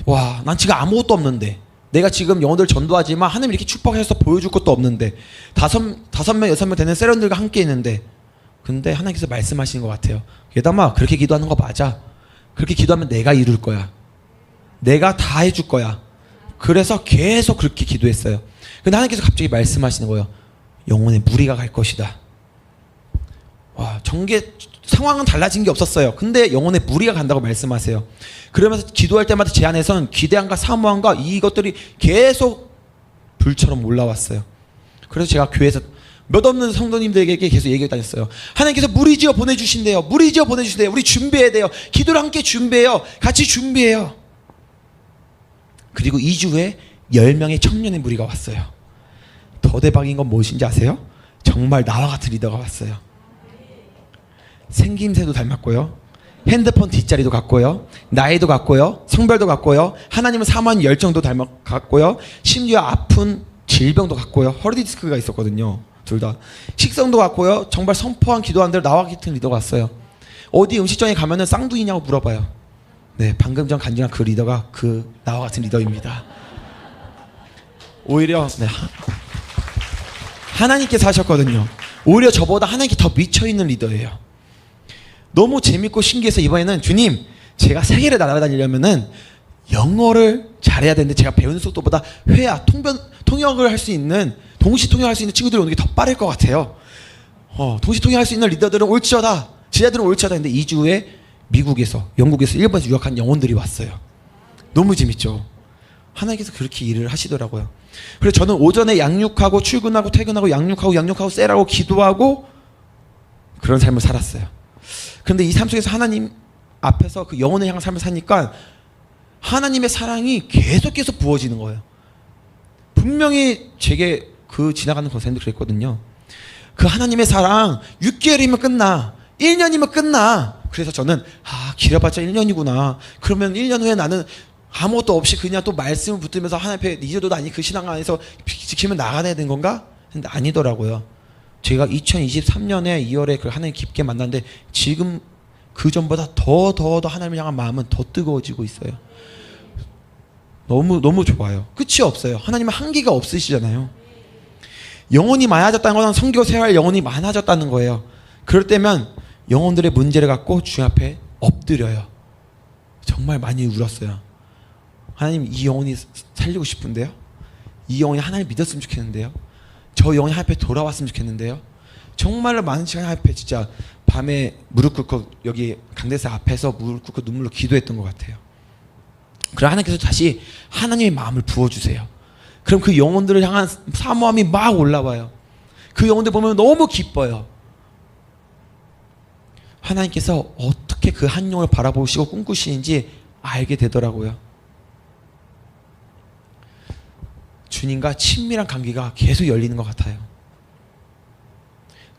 와, 난 지금 아무것도 없는데, 내가 지금 영혼들 전도하지만 하나님 이렇게 축복해서 보여줄 것도 없는데, 다섯 명, 6명 되는 세련들과 함께 있는데, 근데 하나님께서 말씀하시는 것 같아요. 예담아, 그렇게 기도하는 거 맞아. 그렇게 기도하면 내가 이룰 거야. 내가 다 해줄 거야. 그래서 계속 그렇게 기도했어요. 근데 하나님께서 갑자기 말씀하시는 거예요. 영혼의 무리가 갈 것이다. 와, 전개 상황은 달라진 게 없었어요. 근데 영혼의 무리가 간다고 말씀하세요. 그러면서 기도할 때마다 제 안에선 기대함과 사모함과 이것들이 계속 불처럼 올라왔어요. 그래서 제가 교회에서 몇 없는 성도님들에게 계속 얘기를 다녔어요. 하나님께서 무리지어 보내주신대요. 무리지어 보내주신대요. 우리 준비해야 돼요. 기도를 함께 준비해요. 같이 준비해요. 그리고 2주 후에 10명의 청년의 무리가 왔어요. 더 대박인 건 무엇인지 아세요? 정말 나와 같은 리더가 왔어요. 생김새도 닮았고요, 핸드폰 뒷자리도 같고요, 나이도 같고요, 성별도 같고요, 하나님을 사모하는 열정도 같고요, 심지어 아픈 질병도 같고요. 허리 디스크가 있었거든요. 둘 다. 식성도 같고요. 정말 선포한 기도한 대로 나와 같은 리더가 왔어요. 어디 음식점에 가면은 쌍둥이냐고 물어봐요. 네, 방금 전 간증한 그 리더가 그 나와 같은 리더입니다. 오히려 네, 하나님께서 하셨거든요. 오히려 저보다 하나님께 더 미쳐있는 리더예요. 너무 재밌고 신기해서 이번에는 주님, 제가 세계를 날아다니려면은 영어를 잘해야 되는데 제가 배우는 속도보다 회화, 통역을 할 수 있는, 동시 통역할 수 있는 친구들이 오는 게 더 빠를 것 같아요. 동시 통역할 수 있는 리더들은 올지어다, 제자들은 올지어다 했는데 2주 후에 미국에서, 영국에서, 일본에서 유학한 영혼들이 왔어요. 너무 재밌죠. 하나님께서 그렇게 일을 하시더라고요. 그래서 저는 오전에 양육하고 출근하고 퇴근하고 양육하고 쎄라고 기도하고 그런 삶을 살았어요. 그런데 이 삶 속에서 하나님 앞에서 그 영혼을 향한 삶을 사니까 하나님의 사랑이 계속 부어지는 거예요. 분명히 제게 그 지나가는 권사님도 그랬거든요. 그 하나님의 사랑 6개월이면 끝나, 1년이면 끝나. 그래서 저는 길어봤자 1년이구나. 그러면 1년 후에 나는 아무것도 없이 그냥 또 말씀을 붙들면서 하나님 앞에 리더도 아니 그 신앙 안에서 지키면 나가야 되는 건가? 근데 아니더라고요. 제가 2023년에 2월에 그 하나님 깊게 만났는데 지금 그 전보다 더 하나님을 향한 마음은 더 뜨거워지고 있어요. 너무 좋아요. 끝이 없어요. 하나님은 한계가 없으시잖아요. 영혼이 많아졌다는 건 성교 생활 영혼이 많아졌다는 거예요. 그럴 때면 영혼들의 문제를 갖고 주 앞에 엎드려요. 정말 많이 울었어요. 하나님, 이 영혼이 살리고 싶은데요. 이 영혼이 하나님 믿었으면 좋겠는데요. 저 영혼이 하나님 앞에 돌아왔으면 좋겠는데요. 정말로 많은 시간 하나님 앞에 진짜 밤에 무릎 꿇고 여기 강대사 앞에서 무릎 꿇고 눈물로 기도했던 것 같아요. 그럼 하나님께서 다시 하나님의 마음을 부어주세요. 그럼 그 영혼들을 향한 사모함이 막 올라와요. 그 영혼들 보면 너무 기뻐요. 하나님께서 어떻게 그 한 영혼을 바라보시고 꿈꾸시는지 알게 되더라고요. 주님과 친밀한 관계가 계속 열리는 것 같아요.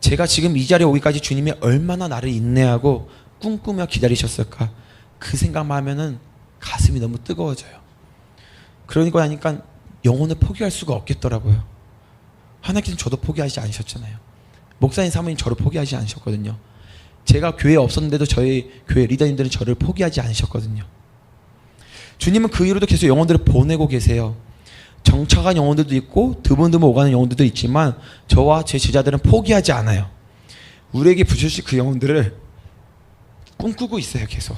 제가 지금 이 자리에 오기까지 주님이 얼마나 나를 인내하고 꿈꾸며 기다리셨을까, 그 생각만 하면은 가슴이 너무 뜨거워져요. 그러니까 하니까 영혼을 포기할 수가 없겠더라고요. 하나님께서는 저도 포기하지 않으셨잖아요. 목사님 사모님 저를 포기하지 않으셨거든요. 제가 교회에 없었는데도 저희 교회 리더님들은 저를 포기하지 않으셨거든요. 주님은 그 이후로도 계속 영혼들을 보내고 계세요. 정착한 영혼들도 있고 드문드문 오가는 영혼들도 있지만 저와 제 제자들은 포기하지 않아요. 우리에게 부주실 그 영혼들을 꿈꾸고 있어요. 계속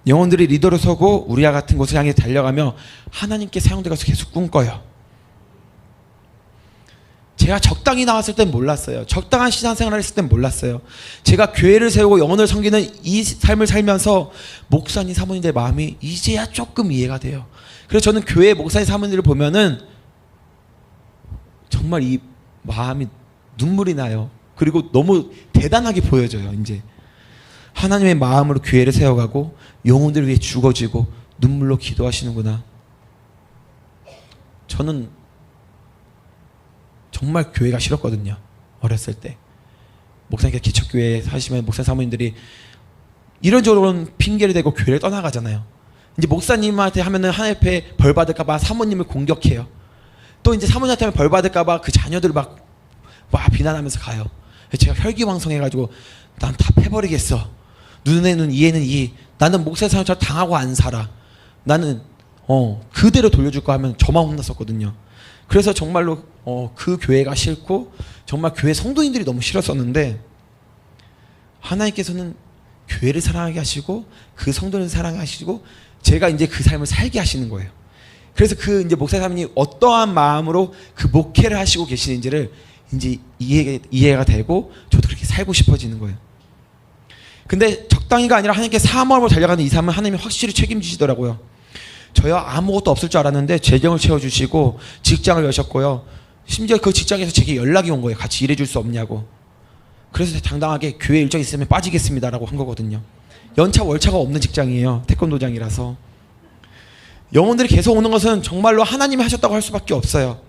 영혼들이 리더로 서고 우리와 같은 곳을 향해 달려가며 하나님께 사용돼가서 계속 꿈꿔요. 제가 적당히 나왔을 땐 몰랐어요. 적당한 신앙생활을 했을 땐 몰랐어요. 제가 교회를 세우고 영혼을 섬기는 이 삶을 살면서 목사님 사모님들의 마음이 이제야 조금 이해가 돼요. 그래서 저는 교회 목사님 사모님들을 보면은 정말 이 마음이 눈물이 나요. 그리고 너무 대단하게 보여져요. 이제 하나님의 마음으로 교회를 세워가고 영혼들을 위해 죽어지고 눈물로 기도하시는구나. 저는 정말 교회가 싫었거든요. 어렸을 때 목사님께서 기척교회에 사시면 목사 사모님들이 이런저런 핑계를 대고 교회를 떠나가잖아요. 이제 목사님한테 하면은 하나님 앞에 벌 받을까봐 사모님을 공격해요. 또 이제 사모님한테 하면 벌 받을까봐 그 자녀들을 막 비난하면서 가요. 제가 혈기왕성해가지고 난 다 패버리겠어. 눈에 눈, 이에는 이. 나는 목사 사람처럼 당하고 안 살아. 나는 그대로 돌려줄 거 하면 저만 혼났었거든요. 그래서 정말로 그 교회가 싫고 정말 교회 성도님들이 너무 싫었었는데 하나님께서는 교회를 사랑하게 하시고 그 성도를 사랑하게 하시고 제가 이제 그 삶을 살게 하시는 거예요. 그래서 그 이제 목사 사모님이 어떠한 마음으로 그 목회를 하시고 계시는지를 이제 이해가 되고 저도 그렇게 살고 싶어지는 거예요. 근데 적당히가 아니라 하나님께 사모함으로 달려가는 이 삶은 하나님이 확실히 책임지시더라고요. 저야 아무것도 없을 줄 알았는데 재정을 채워주시고 직장을 여셨고요. 심지어 그 직장에서 제게 연락이 온 거예요. 같이 일해줄 수 없냐고. 그래서 당당하게 교회 일정이 있으면 빠지겠습니다라고 한 거거든요. 연차 월차가 없는 직장이에요. 태권도장이라서. 영혼들이 계속 오는 것은 정말로 하나님이 하셨다고 할 수밖에 없어요.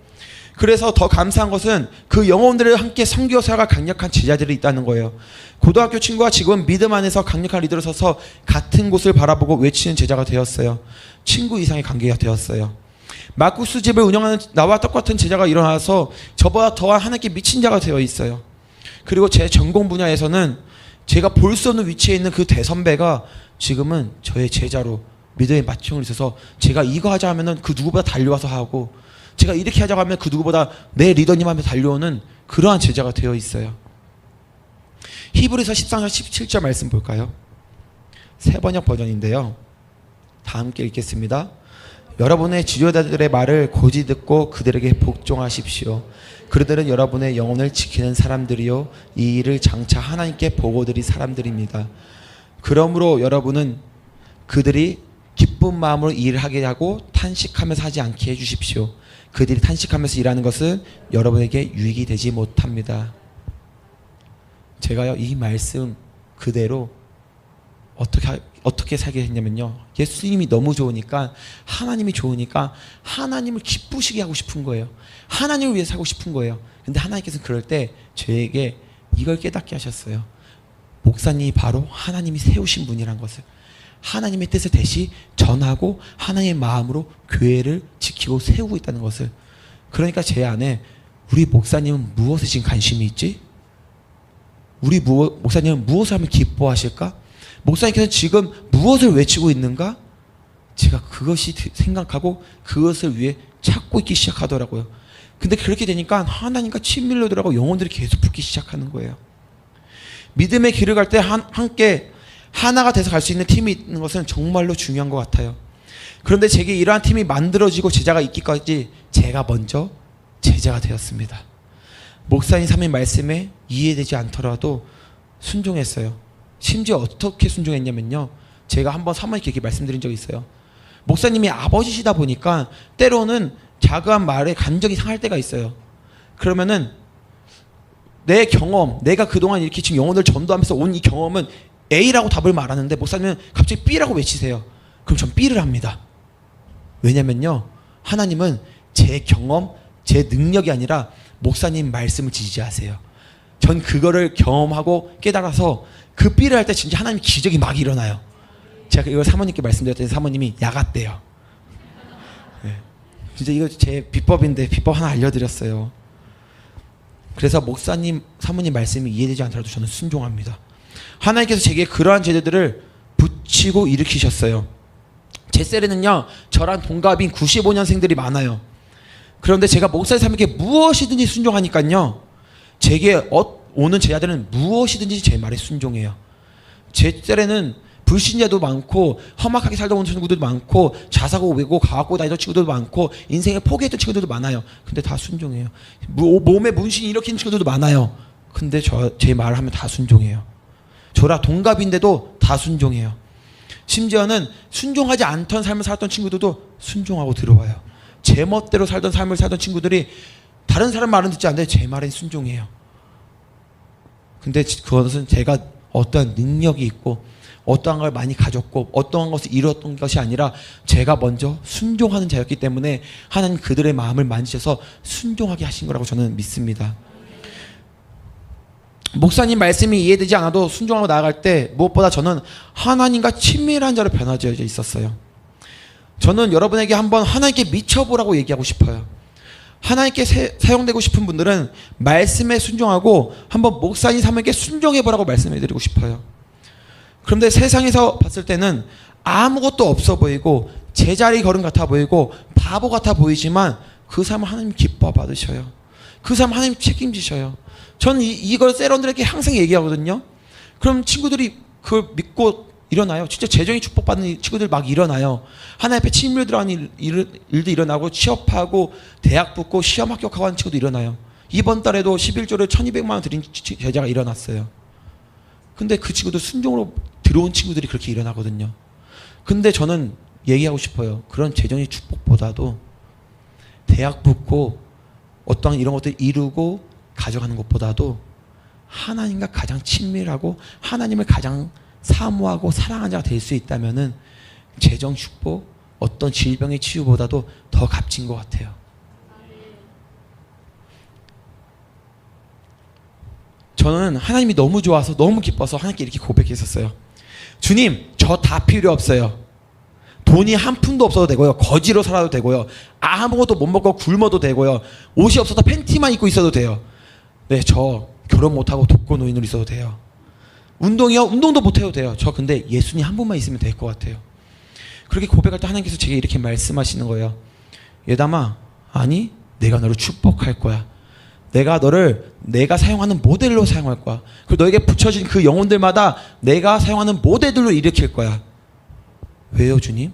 그래서 더 감사한 것은 그 영혼들을 함께 섬겨서 나갈 강력한 제자들이 있다는 거예요. 고등학교 친구와 지금은 믿음 안에서 강력한 리더로 서서 같은 곳을 바라보고 외치는 제자가 되었어요. 친구 이상의 관계가 되었어요. 막국수 집을 운영하는 나와 똑같은 제자가 일어나서 저보다 더한 하나님께 미친 자가 되어 있어요. 그리고 제 전공 분야에서는 제가 볼 수 없는 위치에 있는 그 대선배가 지금은 저의 제자로 믿음의 맏형을 있어서 제가 이거 하자 하면은 그 누구보다 달려와서 하고 제가 이렇게 하자고 하면 그 누구보다 내 리더님 하면서 달려오는 그러한 제자가 되어 있어요. 히브리서 13장 17절 말씀 볼까요? 새 번역 버전인데요. 다 함께 읽겠습니다. 여러분의 지도자들의 말을 고지 듣고 그들에게 복종하십시오. 그들은 여러분의 영혼을 지키는 사람들이요 이 일을 장차 하나님께 보고드릴 사람들입니다. 그러므로 여러분은 그들이 기쁜 마음으로 일을 하게 하고 탄식하면서 하지 않게 해주십시오. 그들이 탄식하면서 일하는 것은 여러분에게 유익이 되지 못합니다. 제가요 이 말씀 그대로 어떻게 살게 했냐면요. 예수님이 너무 좋으니까 하나님이 좋으니까 하나님을 기쁘시게 하고 싶은 거예요. 하나님을 위해서 살고 싶은 거예요. 근데 하나님께서는 그럴 때 저에게 이걸 깨닫게 하셨어요. 목사님이 바로 하나님이 세우신 분이란 것을. 하나님의 뜻을 대신 전하고 하나님의 마음으로 교회를 지키고 세우고 있다는 것을. 그러니까 제 안에 우리 목사님은 무엇에 지금 관심이 있지? 우리 목사님은 무엇을 하면 기뻐하실까? 목사님께서 지금 무엇을 외치고 있는가? 제가 그것이 생각하고 그것을 위해 찾고 있기 시작하더라고요. 근데 그렇게 되니까 하나님과 친밀로더라고 영혼들이 계속 붙기 시작하는 거예요. 믿음의 길을 갈 때 함께 하나가 돼서 갈 수 있는 팀이 있는 것은 정말로 중요한 것 같아요. 그런데 제게 이러한 팀이 만들어지고 제자가 있기까지 제가 먼저 제자가 되었습니다. 목사님 삼인 말씀에 이해되지 않더라도 순종했어요. 심지어 어떻게 순종했냐면요, 제가 한번 사모님께 이렇게 말씀드린 적이 있어요. 목사님이 아버지시다 보니까 때로는 자그한 말에 감정이 상할 때가 있어요. 그러면은 내 경험, 내가 그동안 이렇게 지금 영혼을 전도하면서 온 이 경험은 A라고 답을 말하는데 목사님은 갑자기 B라고 외치세요. 그럼 전 B를 합니다. 왜냐면요, 하나님은 제 경험, 제 능력이 아니라 목사님 말씀을 지지하세요. 전 그거를 경험하고 깨달아서 그 B를 할 때 진짜 하나님 기적이 막 일어나요. 제가 이걸 사모님께 말씀드렸더니 사모님이 야갔대요. 네. 진짜 이거 제 비법인데 비법 하나 알려드렸어요. 그래서 목사님, 사모님 말씀이 이해되지 않더라도 저는 순종합니다. 하나님께서 제게 그러한 제자들을 붙이고 일으키셨어요. 제 셀에는요, 저랑 동갑인 95년생들이 많아요. 그런데 제가 목사의 삶에게 무엇이든지 순종하니까요, 제게 오는 제자들은 무엇이든지 제 말에 순종해요. 제 셀에는 불신자도 많고 험악하게 살다 온 친구들도 많고 자사고 외고 가학고 다니던 친구들도 많고 인생을 포기했던 친구들도 많아요. 근데 다 순종해요. 몸에 문신 일으키는 친구들도 많아요. 근데 제 말을 하면 다 순종해요. 저랑 동갑인데도 다 순종해요. 심지어는 순종하지 않던 삶을 살았던 친구들도 순종하고 들어와요. 제 멋대로 살던 삶을 살던 친구들이 다른 사람 말은 듣지 않는데 제 말엔 순종해요. 근데 그것은 제가 어떠한 능력이 있고 어떠한 걸 많이 가졌고 어떠한 것을 이루었던 것이 아니라 제가 먼저 순종하는 자였기 때문에 하나님 그들의 마음을 만지셔서 순종하게 하신 거라고 저는 믿습니다. 목사님 말씀이 이해되지 않아도 순종하고 나아갈 때 무엇보다 저는 하나님과 친밀한 자로 변화되어 있었어요. 저는 여러분에게 한번 하나님께 미쳐보라고 얘기하고 싶어요. 하나님께 사용되고 싶은 분들은 말씀에 순종하고 한번 목사님 사모님께 순종해보라고 말씀해드리고 싶어요. 그런데 세상에서 봤을 때는 아무것도 없어 보이고 제자리 걸음 같아 보이고 바보 같아 보이지만 그 삶을 하나님 기뻐 받으셔요. 그 삶 하나님 책임지셔요. 저는 이걸 세런들에게 항상 얘기하거든요. 그럼 친구들이 그걸 믿고 일어나요. 진짜 재정이 축복받는 친구들 막 일어나요. 하나님 앞에 친밀 들어가는 일도 일어나고 취업하고 대학 붙고 시험 합격하고 하는 친구도 일어나요. 이번 달에도 11조를 1200만 원 드린 제자가 일어났어요. 근데 그 친구도 순종으로 들어온 친구들이 그렇게 일어나거든요. 근데 저는 얘기하고 싶어요. 그런 재정의 축복보다도 대학 붙고 어떠한 이런 것들 이루고 가져가는 것보다도 하나님과 가장 친밀하고 하나님을 가장 사모하고 사랑하는 자가 될 수 있다면은 재정 축복, 어떤 질병의 치유보다도 더 값진 것 같아요. 저는 하나님이 너무 좋아서 너무 기뻐서 하나님께 이렇게 고백했었어요. 주님, 저 다 필요 없어요. 돈이 한 푼도 없어도 되고요. 거지로 살아도 되고요. 아무것도 못 먹고 굶어도 되고요. 옷이 없어도 팬티만 입고 있어도 돼요. 네, 저 결혼 못하고 독거노인으로 있어도 돼요. 운동이요? 운동도 못해도 돼요. 저 근데 예수님 한 분만 있으면 될 것 같아요. 그렇게 고백할 때 하나님께서 제게 이렇게 말씀하시는 거예요. 예담아, 아니 내가 너를 축복할 거야. 내가 너를 내가 사용하는 모델로 사용할 거야. 그리고 너에게 붙여진 그 영혼들마다 내가 사용하는 모델들로 일으킬 거야. 왜요, 주님?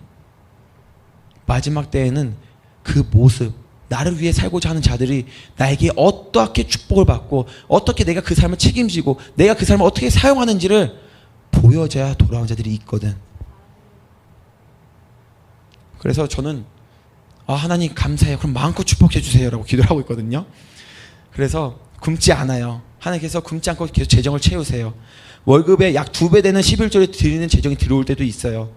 마지막 때에는 그 모습, 나를 위해 살고자 하는 자들이 나에게 어떻게 축복을 받고 어떻게 내가 그 삶을 책임지고 내가 그 삶을 어떻게 사용하는지를 보여줘야 돌아온 자들이 있거든. 그래서 저는 하나님 감사해요. 그럼 마음껏 축복해 주세요 라고 기도를 하고 있거든요. 그래서 굶지 않아요. 하나님께서 굶지 않고 계속 재정을 채우세요. 월급의 약 2배 되는 11조를 드리는 재정이 들어올 때도 있어요.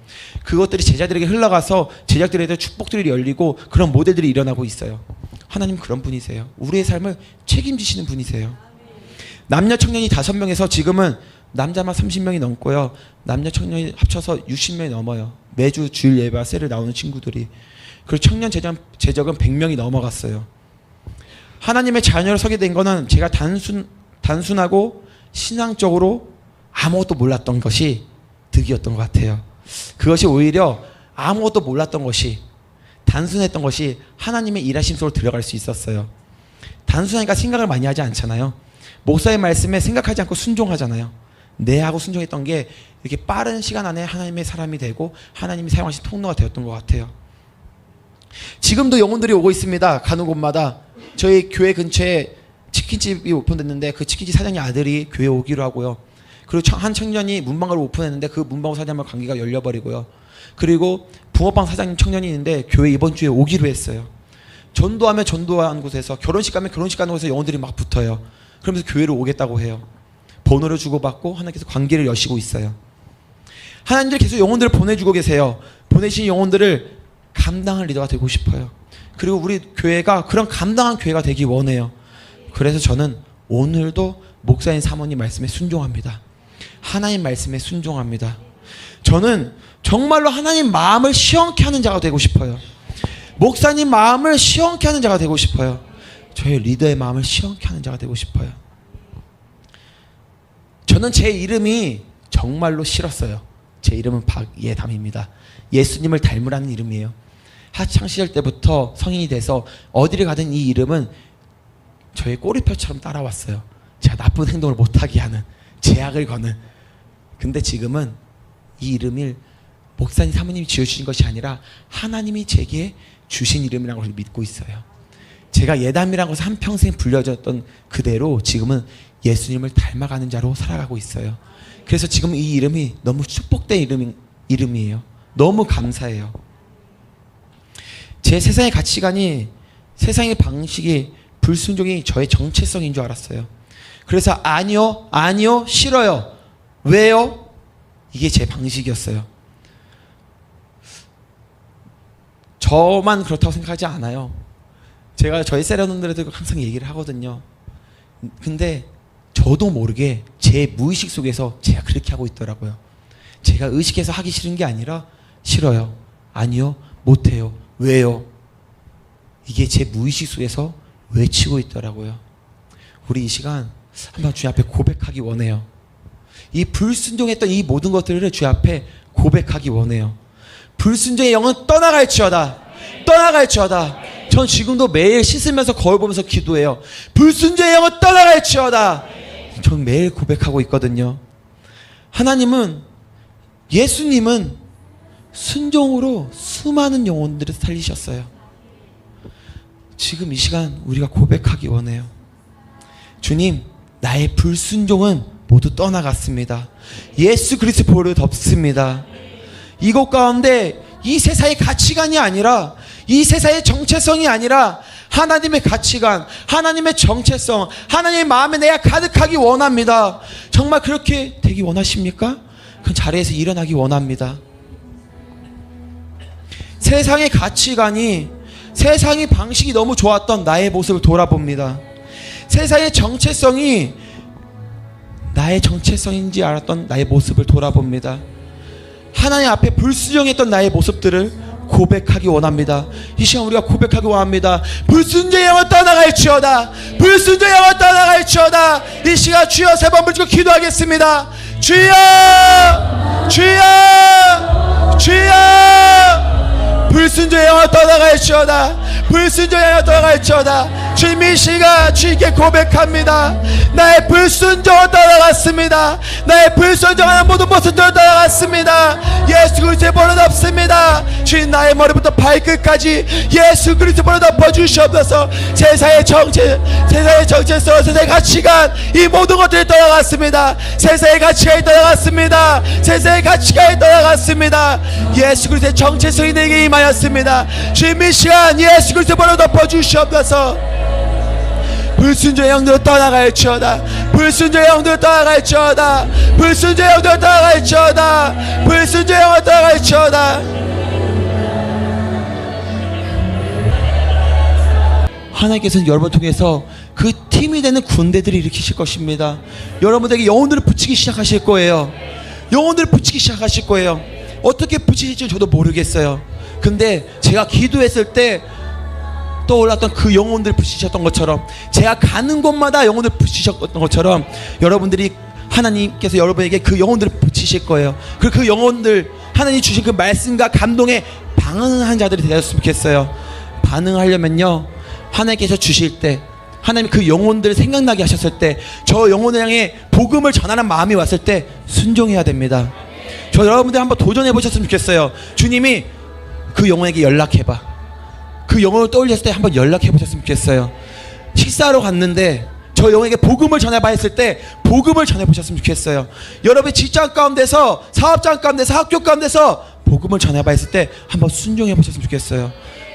그것들이 제자들에게 흘러가서 제자들에게 축복들이 열리고 그런 모델들이 일어나고 있어요. 하나님 그런 분이세요. 우리의 삶을 책임지시는 분이세요. 남녀 청년이 5명에서 지금은 남자만 30명이 넘고요. 남녀 청년이 합쳐서 60명이 넘어요. 매주 주일 예배와 셀을 나오는 친구들이. 그리고 청년 제적은 100명이 넘어갔어요. 하나님의 자녀로 서게 된 거는 제가 단순하고 신앙적으로 아무것도 몰랐던 것이 득이었던 것 같아요. 그것이 오히려 아무것도 몰랐던 것이, 단순했던 것이 하나님의 일하심 속으로 들어갈 수 있었어요. 단순하니까 생각을 많이 하지 않잖아요. 목사의 말씀에 생각하지 않고 순종하잖아요. 네 하고 순종했던 게 이렇게 빠른 시간 안에 하나님의 사람이 되고 하나님이 사용하신 통로가 되었던 것 같아요. 지금도 영혼들이 오고 있습니다. 가는 곳마다. 저희 교회 근처에 치킨집이 오픈됐는데 그 치킨집 사장님 아들이 교회 오기로 하고요. 그리고 한 청년이 문방구를 오픈했는데 그 문방구 사장님과 관계가 열려버리고요. 그리고 붕어빵 사장님 청년이 있는데 교회 이번 주에 오기로 했어요. 전도하면 전도한 곳에서, 결혼식 가면 결혼식 가는 곳에서 영혼들이 막 붙어요. 그러면서 교회를 오겠다고 해요. 번호를 주고받고 하나님께서 관계를 여시고 있어요. 하나님들 계속 영혼들을 보내주고 계세요. 보내신 영혼들을 감당할 리더가 되고 싶어요. 그리고 우리 교회가 그런 감당한 교회가 되기 원해요. 그래서 저는 오늘도 목사님 사모님 말씀에 순종합니다. 하나님 말씀에 순종합니다. 저는 정말로 하나님 마음을 시원케 하는 자가 되고 싶어요. 목사님 마음을 시원케 하는 자가 되고 싶어요. 저희 리더의 마음을 시원케 하는 자가 되고 싶어요. 저는 제 이름이 정말로 싫었어요. 제 이름은 박예담입니다. 예수님을 닮으라는 이름이에요. 학창시절 때부터 성인이 돼서 어디를 가든 이 이름은 저의 꼬리표처럼 따라왔어요. 제가 나쁜 행동을 못하게 하는, 제약을 거는. 근데 지금은 이 이름을 목사님 사모님이 지어주신 것이 아니라 하나님이 제게 주신 이름이라는 것을 믿고 있어요. 제가 예담이라는 것을 한평생 불려졌던 그대로 지금은 예수님을 닮아가는 자로 살아가고 있어요. 그래서 지금 이 이름이 너무 축복된 이름이에요. 너무 감사해요. 제 세상의 가치관이, 세상의 방식이, 불순종이 저의 정체성인 줄 알았어요. 그래서 아니요, 아니요, 싫어요. 왜요? 이게 제 방식이었어요. 저만 그렇다고 생각하지 않아요. 제가 저희 세련원들에도 항상 얘기를 하거든요. 근데 저도 모르게 제 무의식 속에서 제가 그렇게 하고 있더라고요. 제가 의식해서 하기 싫은 게 아니라 싫어요, 아니요, 못해요, 왜요? 이게 제 무의식 속에서 외치고 있더라고요. 우리 이 시간 한번 주님 앞에 고백하기 원해요. 이 불순종했던 이 모든 것들을 주님 앞에 고백하기 원해요. 불순종의 영은 떠나갈지어다. 떠나갈지어다. 전 지금도 매일 씻으면서 거울 보면서 기도해요. 불순종의 영은 떠나갈지어다. 전 매일 고백하고 있거든요. 하나님은, 예수님은 순종으로 수많은 영혼들을 살리셨어요. 지금 이 시간 우리가 고백하기 원해요. 주님, 나의 불순종은 모두 떠나갔습니다. 예수 그리스도 보혈로 덮습니다. 이것 가운데 이 세상의 가치관이 아니라, 이 세상의 정체성이 아니라 하나님의 가치관, 하나님의 정체성, 하나님의 마음에 내가 가득하기 원합니다. 정말 그렇게 되기 원하십니까? 그 자리에서 일어나기 원합니다. 세상의 가치관이, 세상의 방식이 너무 좋았던 나의 모습을 돌아봅니다. 세상의 정체성이 나의 정체성인지 알았던 나의 모습을 돌아봅니다. 하나님 앞에 불순종했던 나의 모습들을 고백하기 원합니다. 이 시간 우리가 고백하기 원합니다. 불순종의 영은 떠나갈지어다. 불순종의 영은 떠나갈지어다. 이 시간 주여 3번 부르고 기도하겠습니다. 주여, 주여, 주여. 불순종의 영은 떠나갈지어다. 불순종의 영은 떠나갈지어다. 주님, 이 시간 주님께 고백합니다. 나의 불순종은 떠나갔습니다. 나의 불순종하는 모든 모습들은 떠나갔습니다. 예수 그리스도의 보혈로 덮습니다. 주님, 나의 머리부터 발끝까지 예수 그리스도의 보혈로 덮어주시옵소서. 세상의 정체성, 세상의 가치관, 이 모든 것들이 떠나갔습니다. 세상의 가치관이 떠나갔습니다. 세상의 가치관이 떠나갔습니다. 예수 그리스도의 정체성이 내게 임하였습니다. 주님, 이 시간 예수 그리스도의 보혈로 덮어주시옵소서. 불순종의 영들을 떠나갈지어다. 불순종의 영들을 떠나갈지어다. 불순종의 영들을 떠나갈지어다. 불순종의 영을 떠나갈지어다. 하나님께서는 여러분 통해서 그 팀이 되는 군대들을 일으키실 것입니다. 여러분들에게 영혼들을 붙이기 시작하실 거예요. 영혼들을 붙이기 시작하실 거예요. 어떻게 붙이실지 저도 모르겠어요. 근데 제가 기도했을 때 떠올랐던 그 영혼들 붙이셨던 것처럼, 제가 가는 곳마다 영혼들 붙이셨던 것처럼 여러분들이, 하나님께서 여러분에게 그 영혼들을 붙이실 거예요. 그리고 그 영혼들, 하나님 주신 그 말씀과 감동에 반응하는 자들이 되었으면 좋겠어요. 반응하려면요, 하나님께서 주실 때, 하나님 그 영혼들을 생각나게 하셨을 때, 저 영혼을 향해 복음을 전하는 마음이 왔을 때 순종해야 됩니다. 저 여러분들 한번 도전해 보셨으면 좋겠어요. 주님이 그 영혼에게 연락해봐, 그 영혼을 떠올렸을 때 한번 연락해 보셨으면 좋겠어요. 식사하러 갔는데 저 영혼에게 복음을 전해봐 했을 때 복음을 전해 보셨으면 좋겠어요. 여러분의 직장 가운데서, 사업장 가운데서, 학교 가운데서 복음을 전해봐 했을 때 한번 순종해 보셨으면 좋겠어요.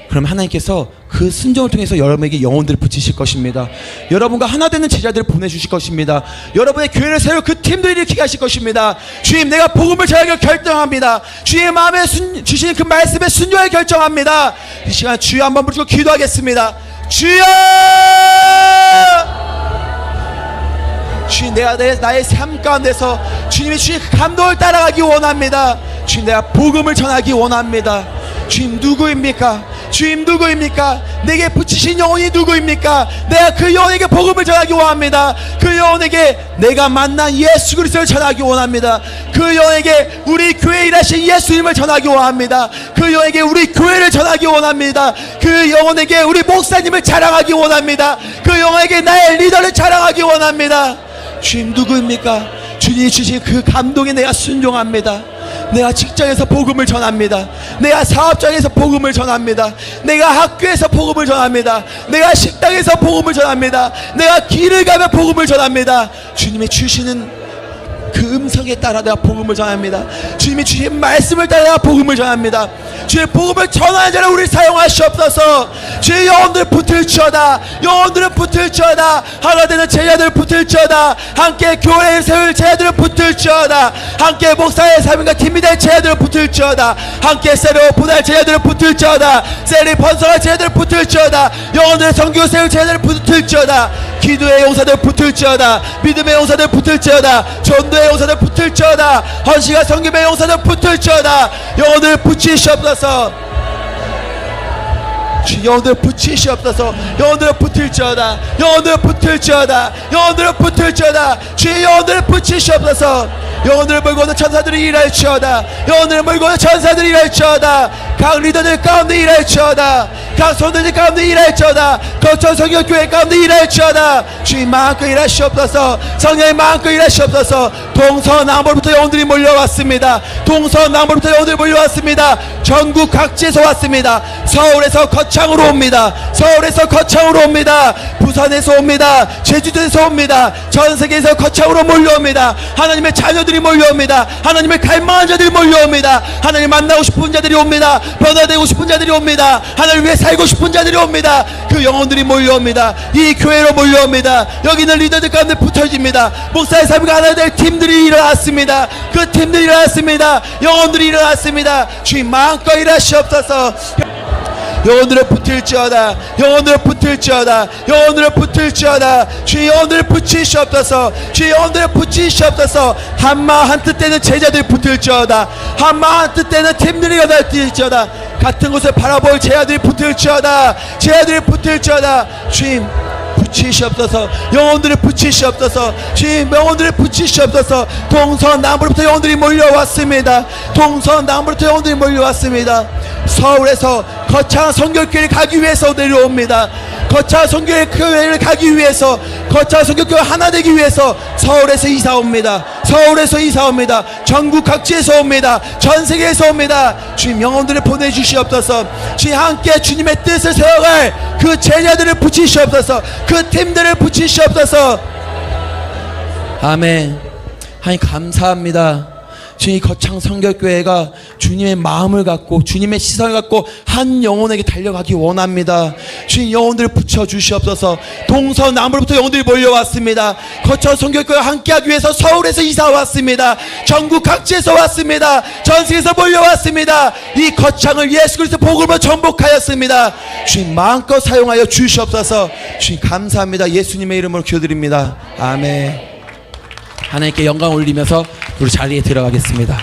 그럼 하나님께서 그 순종을 통해서 여러분에게 영혼들을 붙이실 것입니다. 여러분과 하나 되는 제자들을 보내주실 것입니다. 여러분의 교회를 세울 그 팀들을 일으키게 하실 것입니다. 주님, 내가 복음을 전하기로 결정합니다. 주의 마음에 주시는 그 말씀에 순종을 결정합니다. 이 시간 주여 한번 부르시고 기도하겠습니다. 주여! 주님, 내가 나의 삶 가운데서 주님이 주신 그 감동을 따라가기 원합니다. 주님, 내가 복음을 전하기 원합니다. 주님, 누구입니까? 주님, 누구입니까? 내게 붙이신 영혼이 누구입니까? 내가 그 영혼에게 복음을 전하기 원합니다. 그 영혼에게 내가 만난 예수 그리스도를 전하기 원합니다. 그 영혼에게 우리 교회에 일하신 예수님을 전하기 원합니다. 그 영혼에게 우리 교회를 전하기 원합니다. 그 영혼에게 우리 목사님을 자랑하기 원합니다. 그 영혼에게 나의 리더를 자랑하기 원합니다. 주님, 누구입니까? 주님이 주신 그 감동에 내가 순종합니다. 내가 직장에서 복음을 전합니다. 내가 사업장에서 복음을 전합니다. 내가 학교에서 복음을 전합니다. 내가 식당에서 복음을 전합니다. 내가 길을 가며 복음을 전합니다. 주님이 주시는 그 음성에 따라 내가 복음을 전합니다. 주님이 주신 말씀을 따라 내가 복음을 전합니다. 주의 복음을 전하는 자를 우리 사용하시옵소서. 주의 영혼들 붙을지어다. 영혼들은 붙을지어다. 하나 되는 제자들 붙을지어다. 함께 교회를 세울 제자들을 붙을지어다. 함께 목사의 삶과 팀이 될 제자들을 붙을지어다. 함께 세례 보낼 제자들을 붙을지어다. 세례 번성할 제자들을 붙을지어다. 영혼들의 선교 세울 제자들을 붙을지어다. 기도의 용사들 붙을지어다. 믿음의 용사들 붙을지어다. 전도의 용사들 붙을지어다. 헌신과 성김의 용사들 붙을지어다. 영혼들 붙이시옵소서. 영혼들 붙이시옵소서. 영혼들 붙을지어다. 영혼들 붙을지어다. 영혼들 붙을지어다. 주의 영혼들 붙이시옵소서. 영혼들을 몰고 오는 천사들이 일할지어다. 영혼들을 몰고 오는 천사들이 일할지어다. 각 리더들 가운데 일할지어다. 각 손들 가운데 일할지어다. 거천 성경교회 가운데 일할지어다. 주님 마음껏 일하시옵소서. 성령의 마음껏 일하시옵소서. 동서남북부터 영혼들이 몰려왔습니다. 동서남북부터 영혼들이 몰려왔습니다. 전국 각지에서 왔습니다. 서울에서 거창으로 옵니다. 서울에서 거창으로 옵니다. 부산에서 옵니다. 제주도에서 옵니다. 전 세계에서 거창으로 몰려옵니다. 하나님의 자녀들이 몰려옵니다. 하나님을 갈망하는 자들이 몰려옵니다. 하나님 만나고 싶은 자들이 옵니다. 변화되고 싶은 자들이 옵니다. 하나님을 위해 살고 싶은 자들이 옵니다. 그 영혼들이 몰려옵니다. 이 교회로 몰려옵니다. 여기 있는 리더들 가운데 붙어집니다. 목사의 삶과 하나 될 팀들이 일어났습니다. 그 팀들이 일어났습니다. 영혼들이 일어났습니다. 주님 마음껏 일하시옵소서. 영혼들을 붙을지어다. 영혼들을 붙을지어다. 영혼들을 붙을지어다. 주의 영혼들을 붙이시옵소서. 주의 영혼들을 붙이시옵소서. 한마음 한뜻 되는 제자들이 붙을지어다. 한마음 한뜻 되는 팀들이 일어날지어다. 같은 곳을 바라볼 제자들이 붙을지어다. 제자들이 붙을지어다. 주님 붙이시옵소서. 영혼들을 붙이시옵소서. 주님 영혼들을 붙이시옵소서. 동서남북부터 영혼들이 몰려왔습니다. 동서남북부터 영혼들이 몰려왔습니다. 서울에서 거창한 선교교회를 가기 위해서 내려옵니다. 거창한 선교교회를 가기 위해서, 거창한 선교교회 하나 되기 위해서 서울에서 이사 옵니다. 서울에서 이사 옵니다. 전국 각지에서 옵니다. 전 세계에서 옵니다. 주님 영혼들을 보내주시옵소서. 주님 함께 주님의 뜻을 세워갈 그 제자들을 붙이시옵소서. 그 팀들을 붙이시옵소서. 아멘. 하나님 감사합니다. 주님 거창 성결교회가 주님의 마음을 갖고 주님의 시선을 갖고 한 영혼에게 달려가기 원합니다. 주님 영혼들을 붙여주시옵소서. 동서남북부터 영혼들이 몰려왔습니다. 거창 성결교회 함께하기 위해서 서울에서 이사 왔습니다. 전국 각지에서 왔습니다. 전세계에서 몰려왔습니다. 이 거창을 예수 그리스도 복음으로 전복하였습니다. 주님 마음껏 사용하여 주시옵소서. 주님 감사합니다. 예수님의 이름으로 기도드립니다. 아멘. 하나님께 영광 올리면서 우리 자리에 들어가겠습니다.